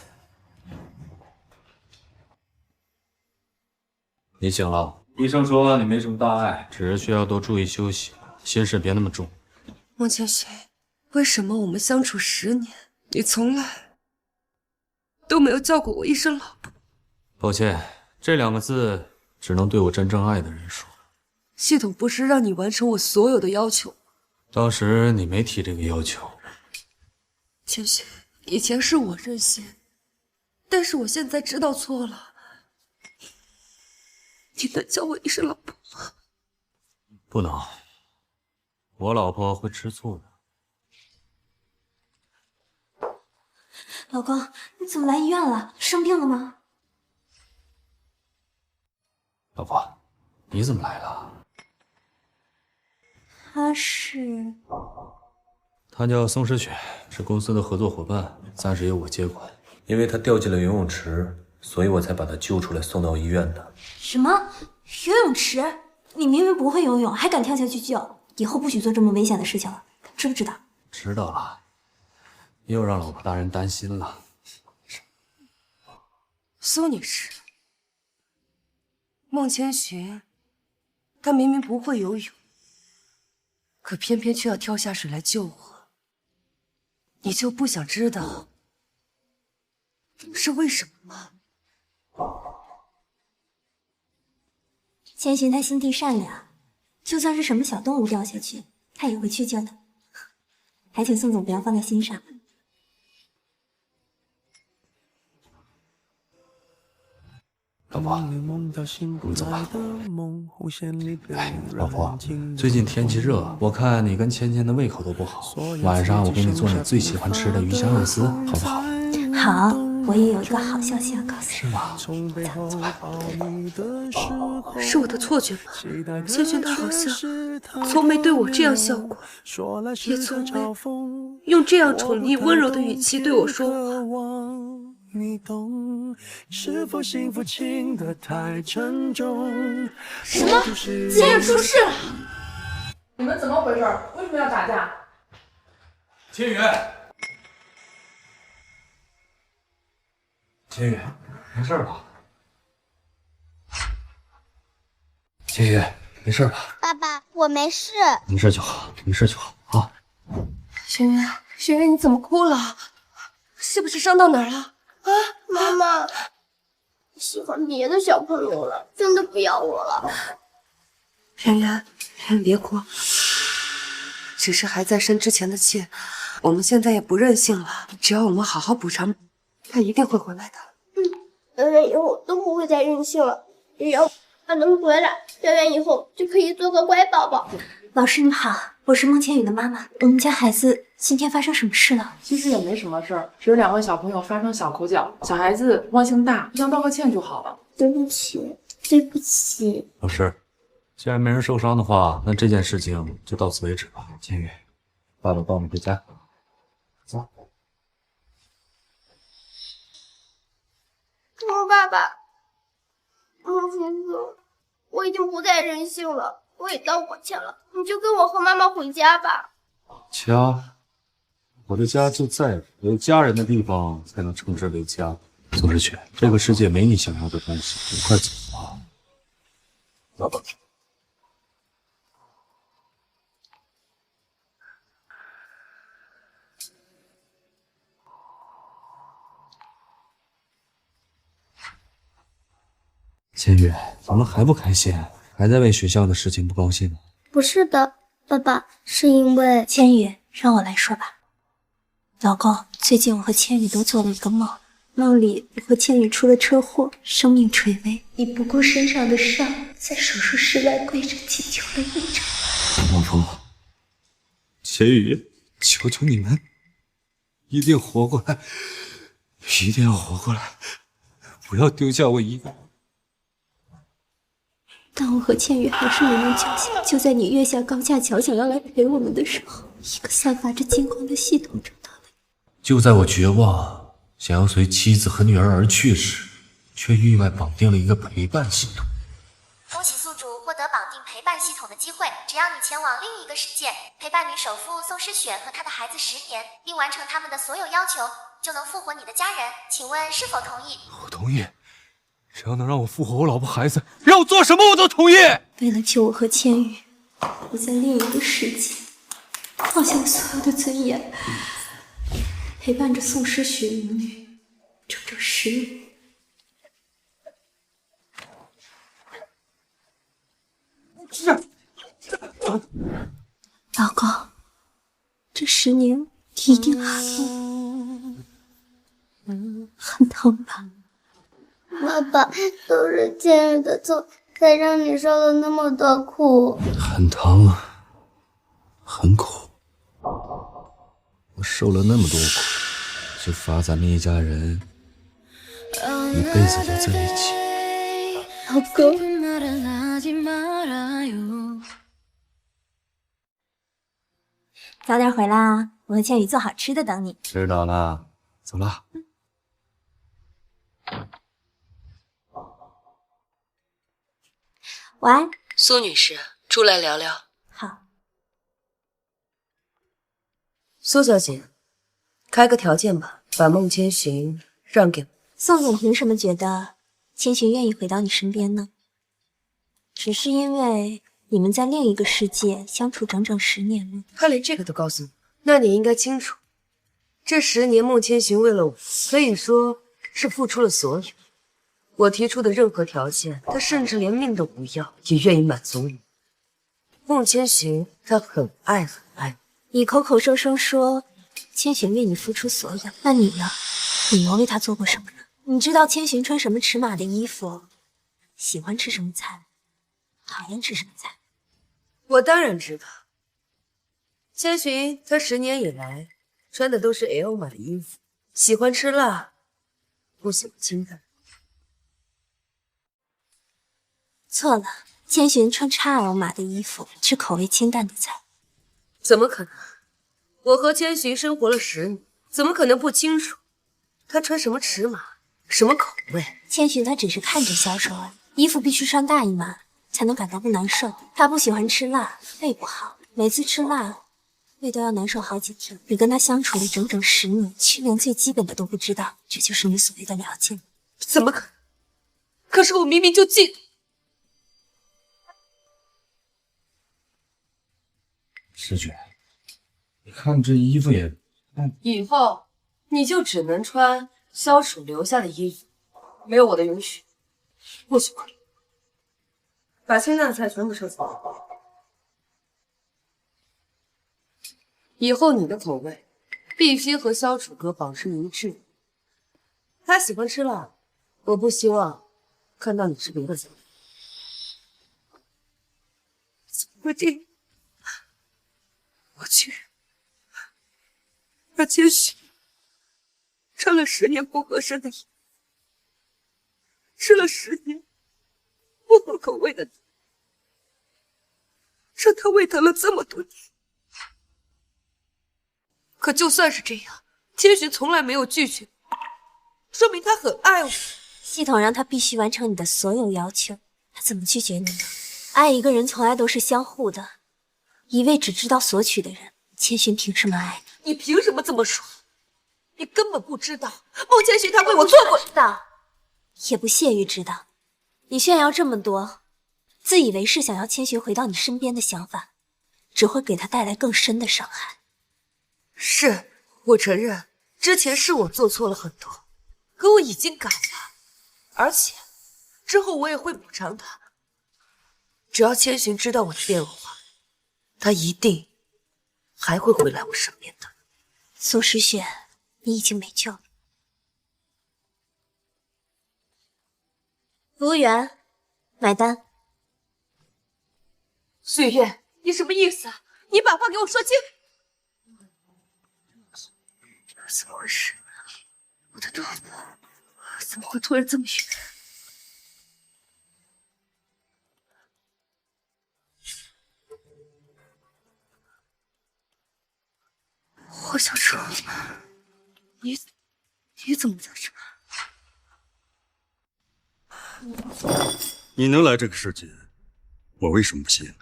你醒了，医生说你没什么大碍，只是需要多注意休息，心事别那么重。孟千寻，为什么我们相处10年，你从来都没有叫过我一声老婆？抱歉，这2个字只能对我真正爱的人说。系统不是让你完成我所有的要求吗？当时你没提这个要求。千寻，以前是我任性，但是我现在知道错了。你能叫我一声老婆吗？不能，我老婆会吃醋的。老公，你怎么来医院了？生病了吗？老婆，你怎么来了？他叫宋世雪，是公司的合作伙伴，暂时由我接管。因为他掉进了游泳池，所以我才把他救出来送到医院的。什么？游泳池？你明明不会游泳，还敢跳下去救？以后不许做这么危险的事情了，知不知道？知道了，又让老婆大人担心了。苏女士，孟千寻，她明明不会游泳，可偏偏却要跳下水来救我。你就不想知道是为什么吗？千寻他心地善良，就算是什么小动物掉下去，他也会去救的。还请宋总不要放在心上。老婆，我们走吧。哎，老婆，最近天气热，我看你跟芊芊的胃口都不好，晚上我给你做你最喜欢吃的鱼香肉丝，好不好？好，我也有一个好消息要告诉你。是吗？走吧。是我的错觉吗？芊芊她好像从没对我这样笑过，也从没用这样宠溺温柔的语气对我说话。你懂，是否幸福轻得太沉重？什么？竟然出事了！你们怎么回事？为什么要打架？千羽，千羽，没事吧？千羽，没事吧？爸爸，我没事。没事就好，没事就好啊。轩辕，轩辕，你怎么哭了？是不是伤到哪儿了？啊，妈妈，喜欢别的小朋友了，真的不要我了。轩辕，别哭，只是还在生之前的气，我们现在也不任性了，只要我们好好补偿，他一定会回来的。圆圆以后都不会再任性了，只要他能回来，圆圆以后就可以做个乖宝宝。老师你好，我是孟千羽的妈妈，我们家孩子今天发生什么事了？其实也没什么事儿，只有2位小朋友发生小口角，小孩子忘性大，互相道个歉就好了。对不起，对不起。老师，既然没人受伤的话，那这件事情就到此为止吧。千羽，爸爸抱你回家。走。爸，孟先生，我已经不再任性了，我也道过歉了，你就跟我和妈妈回家吧。家，我的家就在有家人的地方才能称之为家。宋时雪，这个世界没你想要的东西，你快走吧。爸爸。千羽，怎么还不开心？还在为学校的事情不高兴？不是的，爸爸，是因为千羽，让我来说吧。老公，最近我和千羽都做了一个梦，梦里我和千羽出了车祸，生命垂危，你不顾身上的伤，在手术室外跪着祈求了一场。王峰，千羽，求求你们，一定活过来，一定要活过来，不要丢下我一个人。当我和千羽还是没能侥幸，就在你跃下高架桥想要来陪我们的时候，一个散发着金光的系统找到了你。就在我绝望，想要随妻子和女儿而去时，却意外绑定了一个陪伴系统。恭喜宿主获得绑定陪伴系统的机会，只要你前往另一个世界，陪伴女首富宋诗雪和她的孩子10年，并完成他们的所有要求，就能复活你的家人。请问是否同意？我同意。只要能让我复活我老婆孩子，让我做什么我都同意。为了救我和千羽，我在另一个世界放下了所有的尊严，陪伴着宋诗雪母女整整10年。老公，这10年一定很疼吧？爸爸，都是千羽的错，才让你受了那么多苦。很疼，很苦。我受了那么多苦，就罚咱们一家人一辈子都在一起。老公，早点回来啊！我和千羽做好吃的等你。知道了，走了。晚安，苏女士，出来聊聊。好。苏小姐，开个条件吧，把孟千寻让给我。宋总凭什么觉得千寻愿意回到你身边呢？只是因为你们在另一个世界相处整整10年吗？他连这个都告诉你，那你应该清楚，这10年孟千寻为了我，可以说是付出了所有。我提出的任何条件，他甚至连命都不要，也愿意满足你。孟千寻，他很爱很爱你口口声声说千寻为你付出所有，那你呢？你又为他做过什么呢？你知道千寻穿什么尺码的衣服，喜欢吃什么菜，讨厌吃什么菜？我当然知道。千寻他10年以来穿的都是 L 码的衣服，喜欢吃辣，不喜欢清淡。错了，千寻穿 XL 码的衣服，吃口味清淡的菜。怎么可能？我和千寻生活了10年，怎么可能不清楚他穿什么尺码，什么口味？千寻他只是看着销售而已，衣服必须穿大一码才能感到不难受。他不喜欢吃辣，胃不好，每次吃辣胃都要难受好几天。你跟他相处了整整10年，却连最基本的都不知道，这就是你所谓的了解。怎么可能？可是我明明就记得。诗雪，你看这衣服也……以后你就只能穿萧楚留下的衣服，没有我的允许，不许换。把清淡菜全部撤走。以后你的口味必须和萧楚哥保持一致。他喜欢吃辣，我不希望看到你吃别的菜。怎么会这样？我居然让千寻穿了10年不合身的衣服，吃了10年不合口味的，让他胃疼了这么多年。可就算是这样，千寻从来没有拒绝，说明他很爱我，系统让他必须完成你的所有要求，他怎么拒绝你呢？爱一个人从来都是相互的，一味只知道索取的人，千寻凭什么爱你？你凭什么这么说？你根本不知道孟千寻他为我做过，知道，也不屑于知道。你炫耀这么多，自以为是想要千寻回到你身边的想法，只会给他带来更深的伤害。是，我承认之前是我做错了很多，可我已经改了，而且之后我也会补偿他。只要千寻知道我的变化，他一定还会回来我身边的。宋诗雪，你已经没救了。服务员，买单。岁月，你什么意思啊？你把话给我说清。怎么回事？我的肚子怎么会突然这么晕？霍小楚，你怎么在这？你能来这个世界，我为什么不信？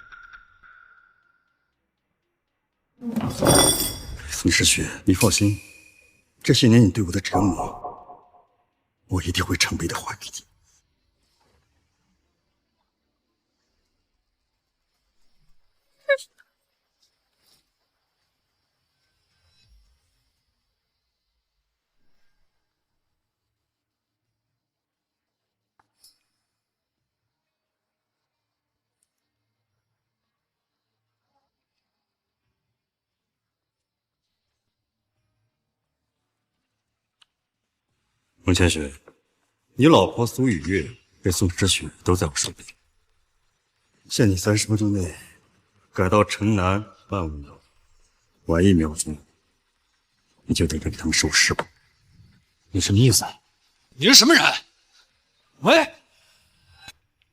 宋诗雪，你放心，这些年你对我的折磨，我一定会成倍的还给你。孟千雪，你老婆苏雨月跟宋诗雪都在我手里，限你30分钟内赶到城南办物流，晚1秒钟，你就得给他们收尸吧。你什么意思？你是什么人？喂，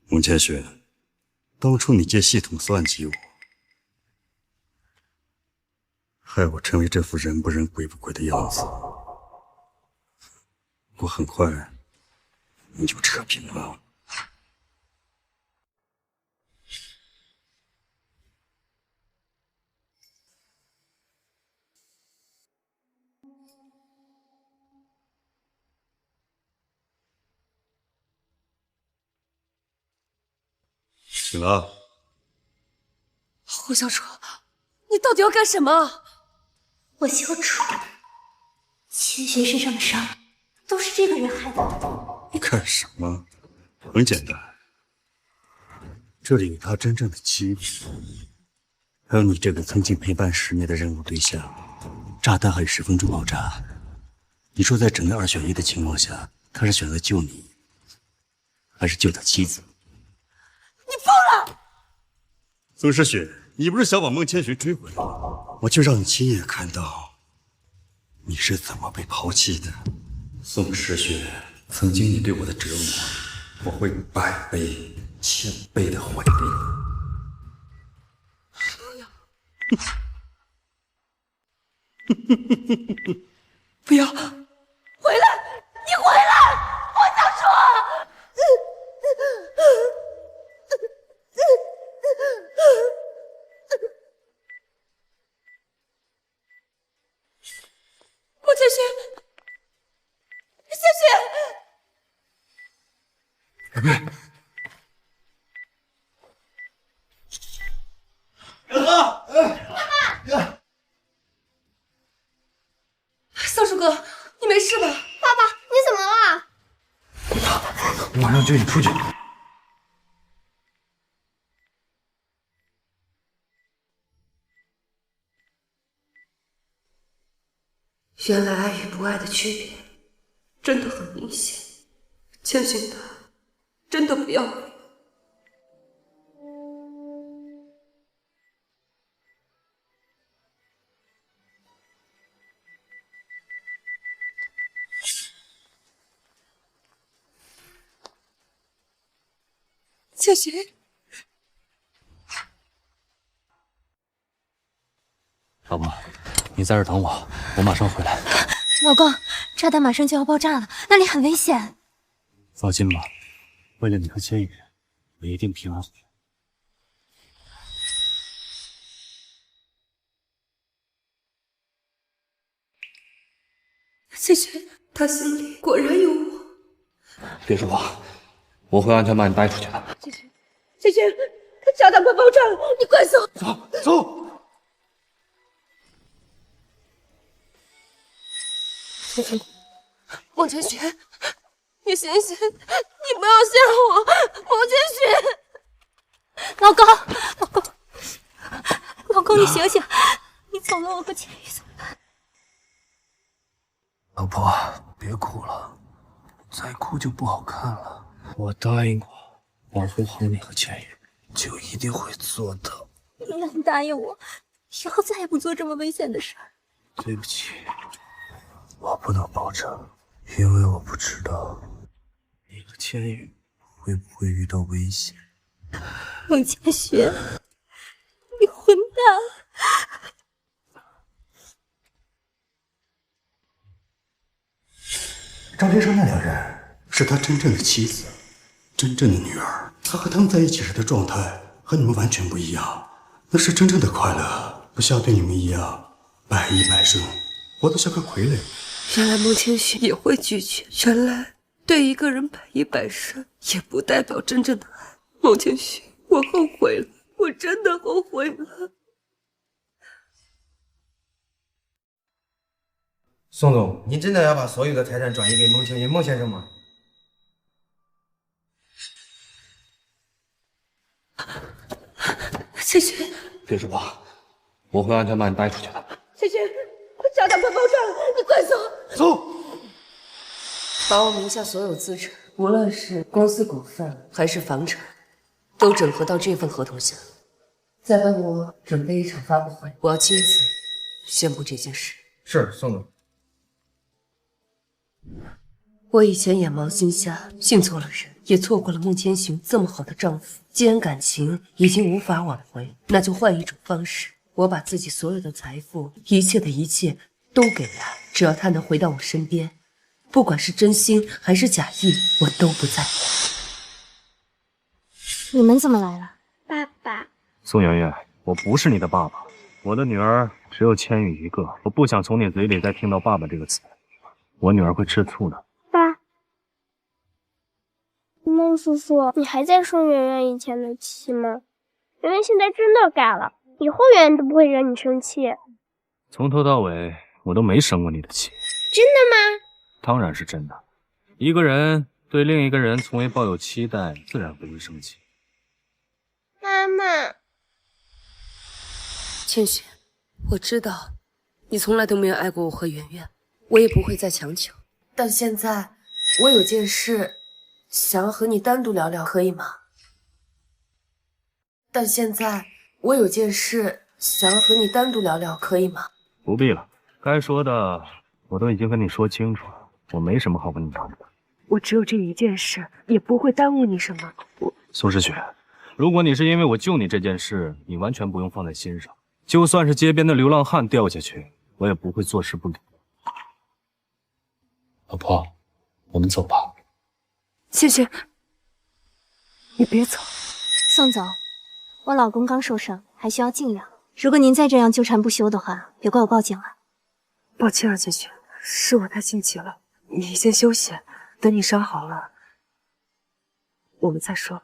孟千雪，当初你借系统算计我，害我成为这副人不人鬼不鬼的样子。我很快你就扯平了。醒了。霍小楚，你到底要干什么？霍小楚，千寻身上的伤都是这个人害的。你干什么？很简单，这里有他真正的妻子，还有你这个曾经陪伴10年的任务对象。炸弹还有10分钟爆炸，你说在整个2选1的情况下，他是选择救你，还是救他妻子？你疯了！宋诗雪，你不是想把孟千寻追回来吗？我就让你亲眼看到你是怎么被抛弃的。宋诗雪，曾经你对我的折磨，我会100倍、1000倍的还给你。不要！回来！你回来！我想说。孟千寻，千寻，别！小楚哥，你没事吧？爸爸，你怎么了？我马上接你出去。原来爱与不爱的区别真的很明显。千寻他真的不要我。千寻，老婆，你在这等我，我马上回来。老公，炸弹马上就要爆炸了，那里很危险。放心吧，为了你和千羽，我一定平安回来。谢谢，他心里果然有我。别说话，我会安全把你带出去的。谢谢，他炸弹快爆炸了，你快走！走。孟千雪，你醒醒，你不要吓我，孟千雪。老公，老公，你醒醒，你走了，我和千羽怎么办？老婆，别哭了，再哭就不好看了。我答应过，保护好你和千羽，就一定会做到。那你答应我，以后再也不做这么危险的事儿。对不起，我不能保证，因为我不知道你和千羽会不会遇到危险。孟千雪，你混蛋！赵天生那两人是他真正的妻子，真正的女儿。他和他们在一起时的状态和你们完全不一样，那是真正的快乐，不像对你们一样百依百顺，活得像个傀儡。原来孟千雪也会拒绝，原来对一个人百依百顺也不代表真正的爱。孟千雪，我后悔了，我真的后悔了。宋总，您真的要把所有的财产转移给孟青云孟先生吗？谢谢。别说话，我会安全把你带出去的。谢谢，炸弹快爆炸了，你快走！走。把我名下所有资产，无论是公司股份还是房产，都整合到这份合同下，再帮我准备一场发布会，我要亲自宣布这件事。是，宋总。我以前眼盲心瞎，信错了人，也错过了孟千寻这么好的丈夫。既然感情已经无法挽回，那就换一种方式。我把自己所有的财富，一切的一切都给他，只要他能回到我身边，不管是真心还是假意，我都不在乎。你们怎么来了？爸爸，宋媛媛，我不是你的爸爸，我的女儿只有千羽一个，我不想从你嘴里再听到爸爸这个词，我女儿会吃醋的。爸，孟叔叔，你还在生圆圆以前的气吗？圆圆现在真的改了，以后圆圆都不会惹你生气。从头到尾我都没生过你的气。真的吗？当然是真的。一个人对另一个人从未抱有期待，自然不会生气。妈妈，千雪，我知道你从来都没有爱过我和圆圆，我也不会再强求。但现在我有件事想要和你单独聊聊，可以吗？但现在我有件事想要和你单独聊聊，可以吗？不必了，该说的我都已经跟你说清楚了，我没什么好跟你谈的。我只有这一件事，也不会耽误你什么。苏诗雪，如果你是因为我救你这件事，你完全不用放在心上。就算是街边的流浪汉掉下去，我也不会坐视不理。老婆，我们走吧。谢谢，你别走。宋总，我老公刚受伤，还需要静养。如果您再这样纠缠不休的话，别怪我报警了。抱歉啊，千雪，是我太心急了。你先休息，等你伤好了，我们再说。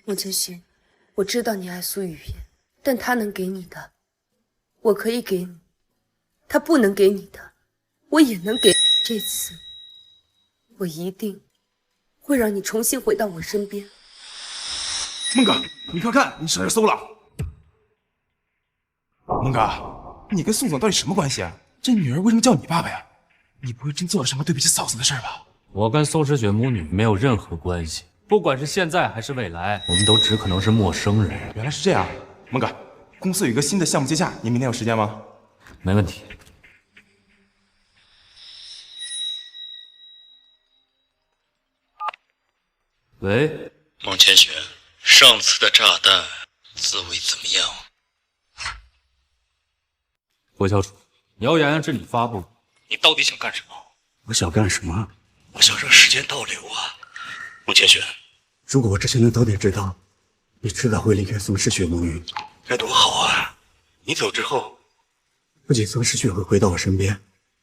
孟千寻，我知道你爱苏雨言，但他能给你的，我可以给你；他不能给你的，我也能给。这次，我一定会让你重新回到我身边。孟哥，你快看，你婶儿搜了。孟哥，你跟宋总到底什么关系啊？这女儿为什么叫你爸爸呀？你不会真做了什么对不起嫂子的事吧？我跟宋诗雪母女没有任何关系，不管是现在还是未来，我们都只可能是陌生人。原来是这样，孟哥，公司有一个新的项目接洽，你明天有时间吗？没问题。喂，孟千雪，上次的炸弹滋味怎么样？霍小楚，谣言是你发布的，你到底想干什么？我想干什么？我想让时间倒流啊！孟千雪，如果我之前能早点知道，你迟早会离开宋诗雪母女，该多好啊！你走之后，不仅宋诗雪会回到我身边，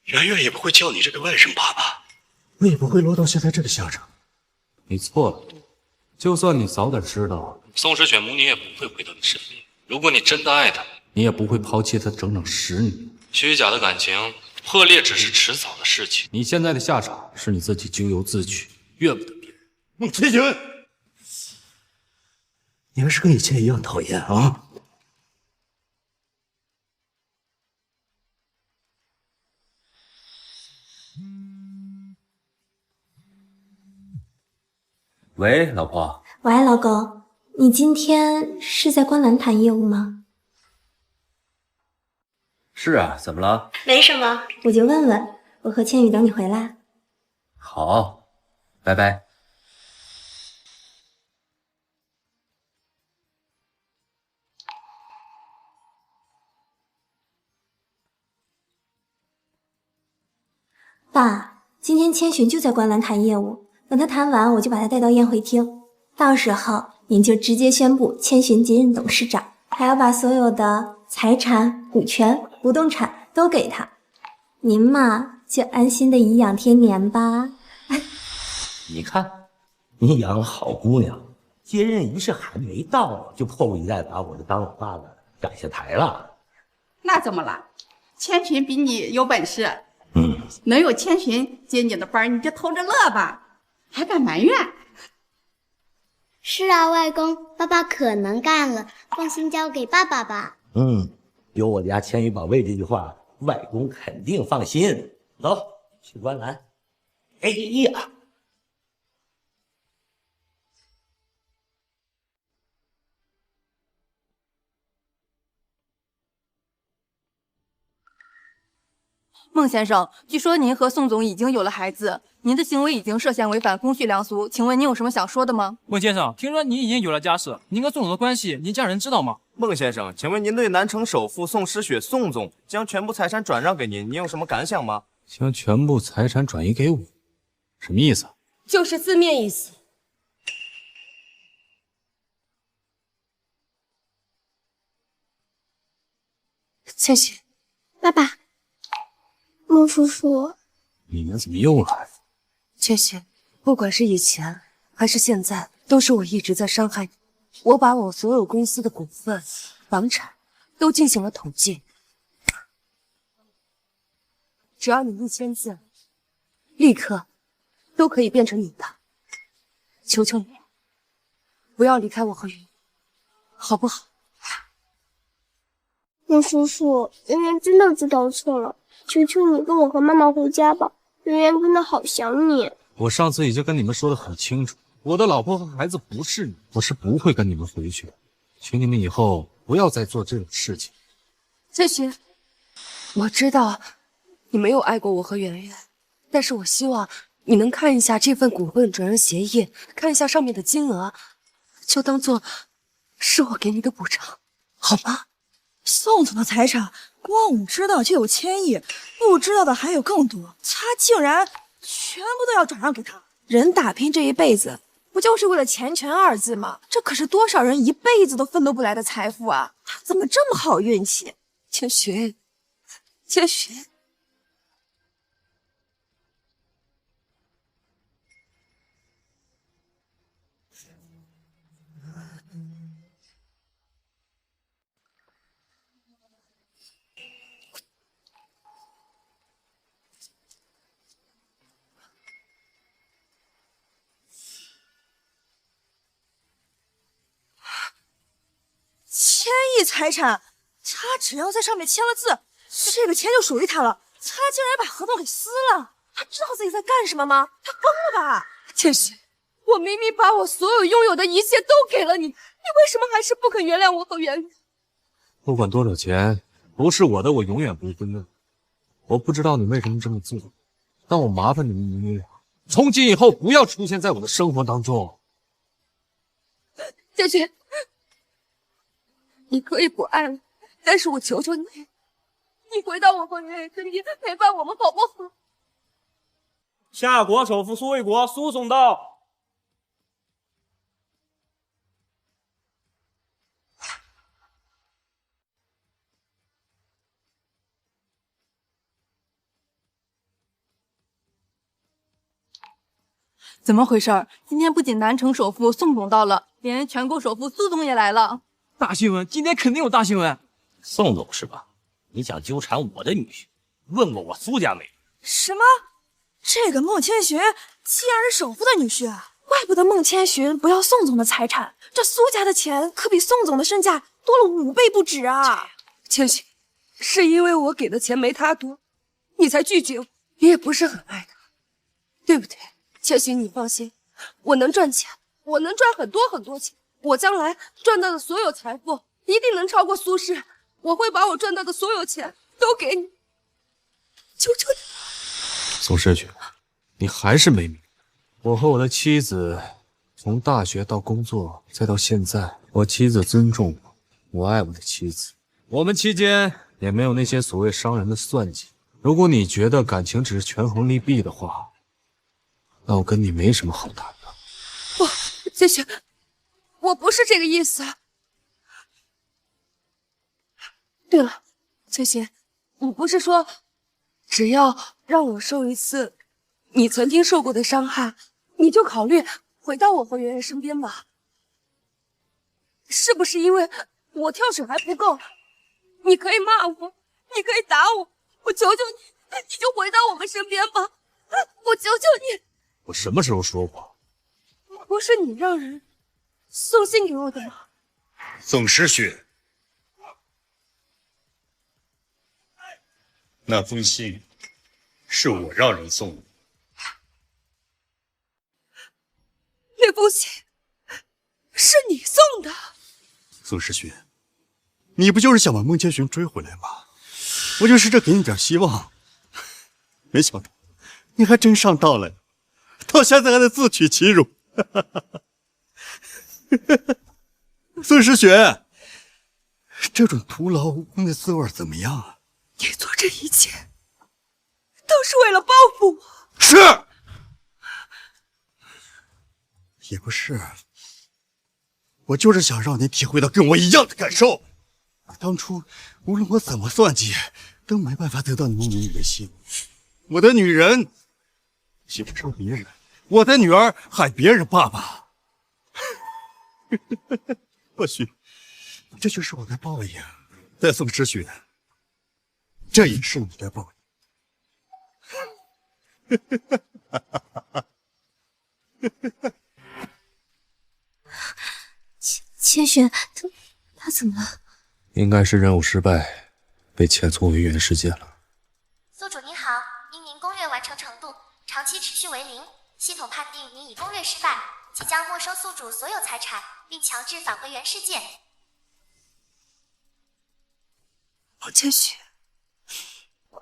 圆圆也不会叫你这个外甥爸爸，我也不会落到现在这个下场。你错了，就算你早点知道，宋诗雪母女也不会回到你身边。如果你真的爱她，你也不会抛弃她整整10年。虚假的感情破裂只是迟早的事情。你现在的下场是你自己咎由自取，怨不得别人。孟千雪，你还是跟以前一样讨厌啊！喂，老婆。喂，老公，你今天是在观澜谈业务吗？是啊，怎么了？没什么，我就问问。我和千羽等你回来。好，拜拜。爸，今天千寻就在观澜谈业务，等他谈完，我就把他带到宴会厅。到时候您就直接宣布千寻接任董事长，还要把所有的财产、股权、不动产都给他。您嘛，就安心的颐养天年吧。你看，你养好姑娘，接任仪式还没到，就迫不及待把我这当老爸的赶下台了。那怎么了？千寻比你有本事，能有千寻接你的班，你就偷着乐吧，还敢埋怨？是啊，外公，爸爸可能干了，放心交给爸爸吧。有我家千羽宝贝这句话，外公肯定放心。走，去观澜。哎呀！孟先生，据说您和宋总已经有了孩子，您的行为已经涉嫌违反公序良俗，请问您有什么想说的吗？孟先生，听说您已经有了家室，您跟宋总的关系，您家人知道吗？孟先生，请问您对南城首富宋诗雪宋总将全部财产转让给您，您有什么感想吗？将全部财产转移给我，什么意思？就是字面意思。千寻，爸爸，孟叔叔，你们怎么又来了？千寻，不管是以前还是现在，都是我一直在伤害你。我把我所有公司的股份、房产都进行了统计，只要你一签字，立刻都可以变成你的。求求你，不要离开我和云，好不好？孟叔叔，圆圆真的知道错了，求求你跟我和妈妈回家吧，圆圆真的好想你。我上次已经跟你们说的很清楚，我的老婆和孩子不是你，我是不会跟你们回去的，请你们以后不要再做这种事情。千寻，我知道你没有爱过我和圆圆，但是我希望你能看一下这份股份转让协议，看一下上面的金额，就当做是我给你的补偿，好吗？宋总的财产，光我知道就有1000亿，不知道的还有更多，他竟然全部都要转让给他。人打拼这一辈子，不就是为了钱权2字吗？这可是多少人一辈子都奋斗不来的财富啊！他怎么这么好运气？千寻，千寻。1000亿财产，他只要在上面签了字，这个钱就属于他了。他竟然把合同给撕了，他知道自己在干什么吗？他疯了吧？千寻，我明明把我所有拥有的一切都给了你，你为什么还是不肯原谅我和圆圆？不管多少钱，不是我的，我永远不会认。我不知道你为什么这么做，但我麻烦你们母女俩，从今以后不要出现在我的生活当中。千寻，你可以不爱我，但是我求求你，你你回到我和圆圆身边，陪伴我们，好不好？夏国首富苏卫国诉讼到。怎么回事？今天不仅南城首富宋总到了，连全国首富苏总也来了。大新闻，今天肯定有大新闻。宋总是吧？你想纠缠我的女婿？问过我苏家美？什么？这个孟千寻竟然是首富的女婿啊！怪不得孟千寻不要宋总的财产，这苏家的钱可比宋总的身价多了5倍不止啊！千寻，是因为我给的钱没他多，你才拒绝我。你也不是很爱他，对不对？千寻，你放心，我能赚钱，我能赚很多很多钱。我将来赚到的所有财富一定能超过苏轼，我会把我赚到的所有钱都给你。求求你！宋诗雪，你还是没明白，我和我的妻子从大学到工作再到现在，我妻子尊重我，我爱我的妻子，我们期间也没有那些所谓商人的算计。如果你觉得感情只是权衡利弊的话，那我跟你没什么好谈的。不，千寻，我不是这个意思。对了，千寻，你不是说只要让我受一次你曾经受过的伤害，你就考虑回到我和圆圆身边吗？是不是因为我跳水还不够？你可以骂我，你可以打我，我求求你，你就回到我们身边吧！我求求你！我什么时候说过？不是你让人送信给我的吗？宋诗雪，那封信是我让人送的。那封信是你送的？宋诗雪，你不就是想把孟千寻追回来吗？我就试着给你点希望，没想到你还真上当了，到现在还在自取其辱。宋诗雪，这种徒劳无功的滋味怎么样啊？你做这一切都是为了报复我？是，也不是，我就是想让你体会到跟我一样的感受。当初无论我怎么算计，都没办法得到你女人的心。我的女人喜欢上别人，我的女儿喊别人爸爸。或许这就是我的报应。再宋诗雪，这也是你的报应。千寻，他怎么了？应该是任务失败，被遣送回原世界了。宿主您好，因您攻略完成程度长期持续为0，系统判定您已攻略失败，即将没收宿主所有财产，并强制返回原世界。孟千寻，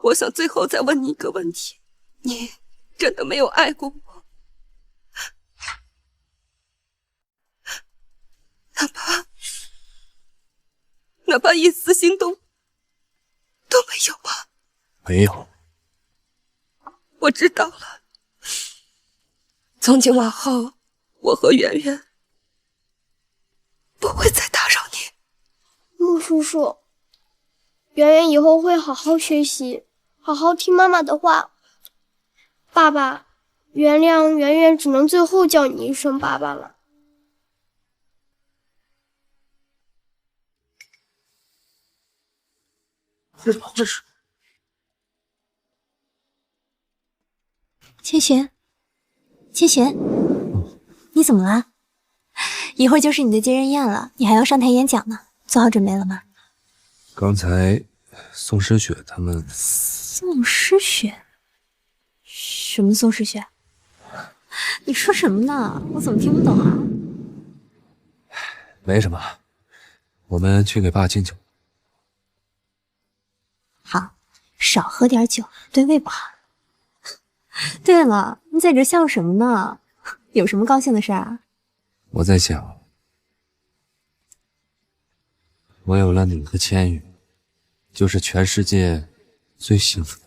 我想最后再问你一个问题：你真的没有爱过我？哪怕一丝心动都没有吗？没有。我知道了，从今往后，我和圆圆不会再打扰你。穆叔叔，圆圆以后会好好学习，好好听妈妈的话。爸爸，原谅圆圆只能最后叫你一声爸爸了。这怎么回事？千寻，千寻，你怎么了？一会儿就是你的接人宴了，你还要上台演讲呢，做好准备了吗？刚才宋诗雪他们……宋诗雪？什么宋诗雪？你说什么呢？我怎么听不懂啊？没什么，我们去给爸敬酒。好，少喝点酒，对胃不好。对了，你在这笑什么呢？有什么高兴的事啊？我在想，我有了你和千羽，就是全世界最幸福的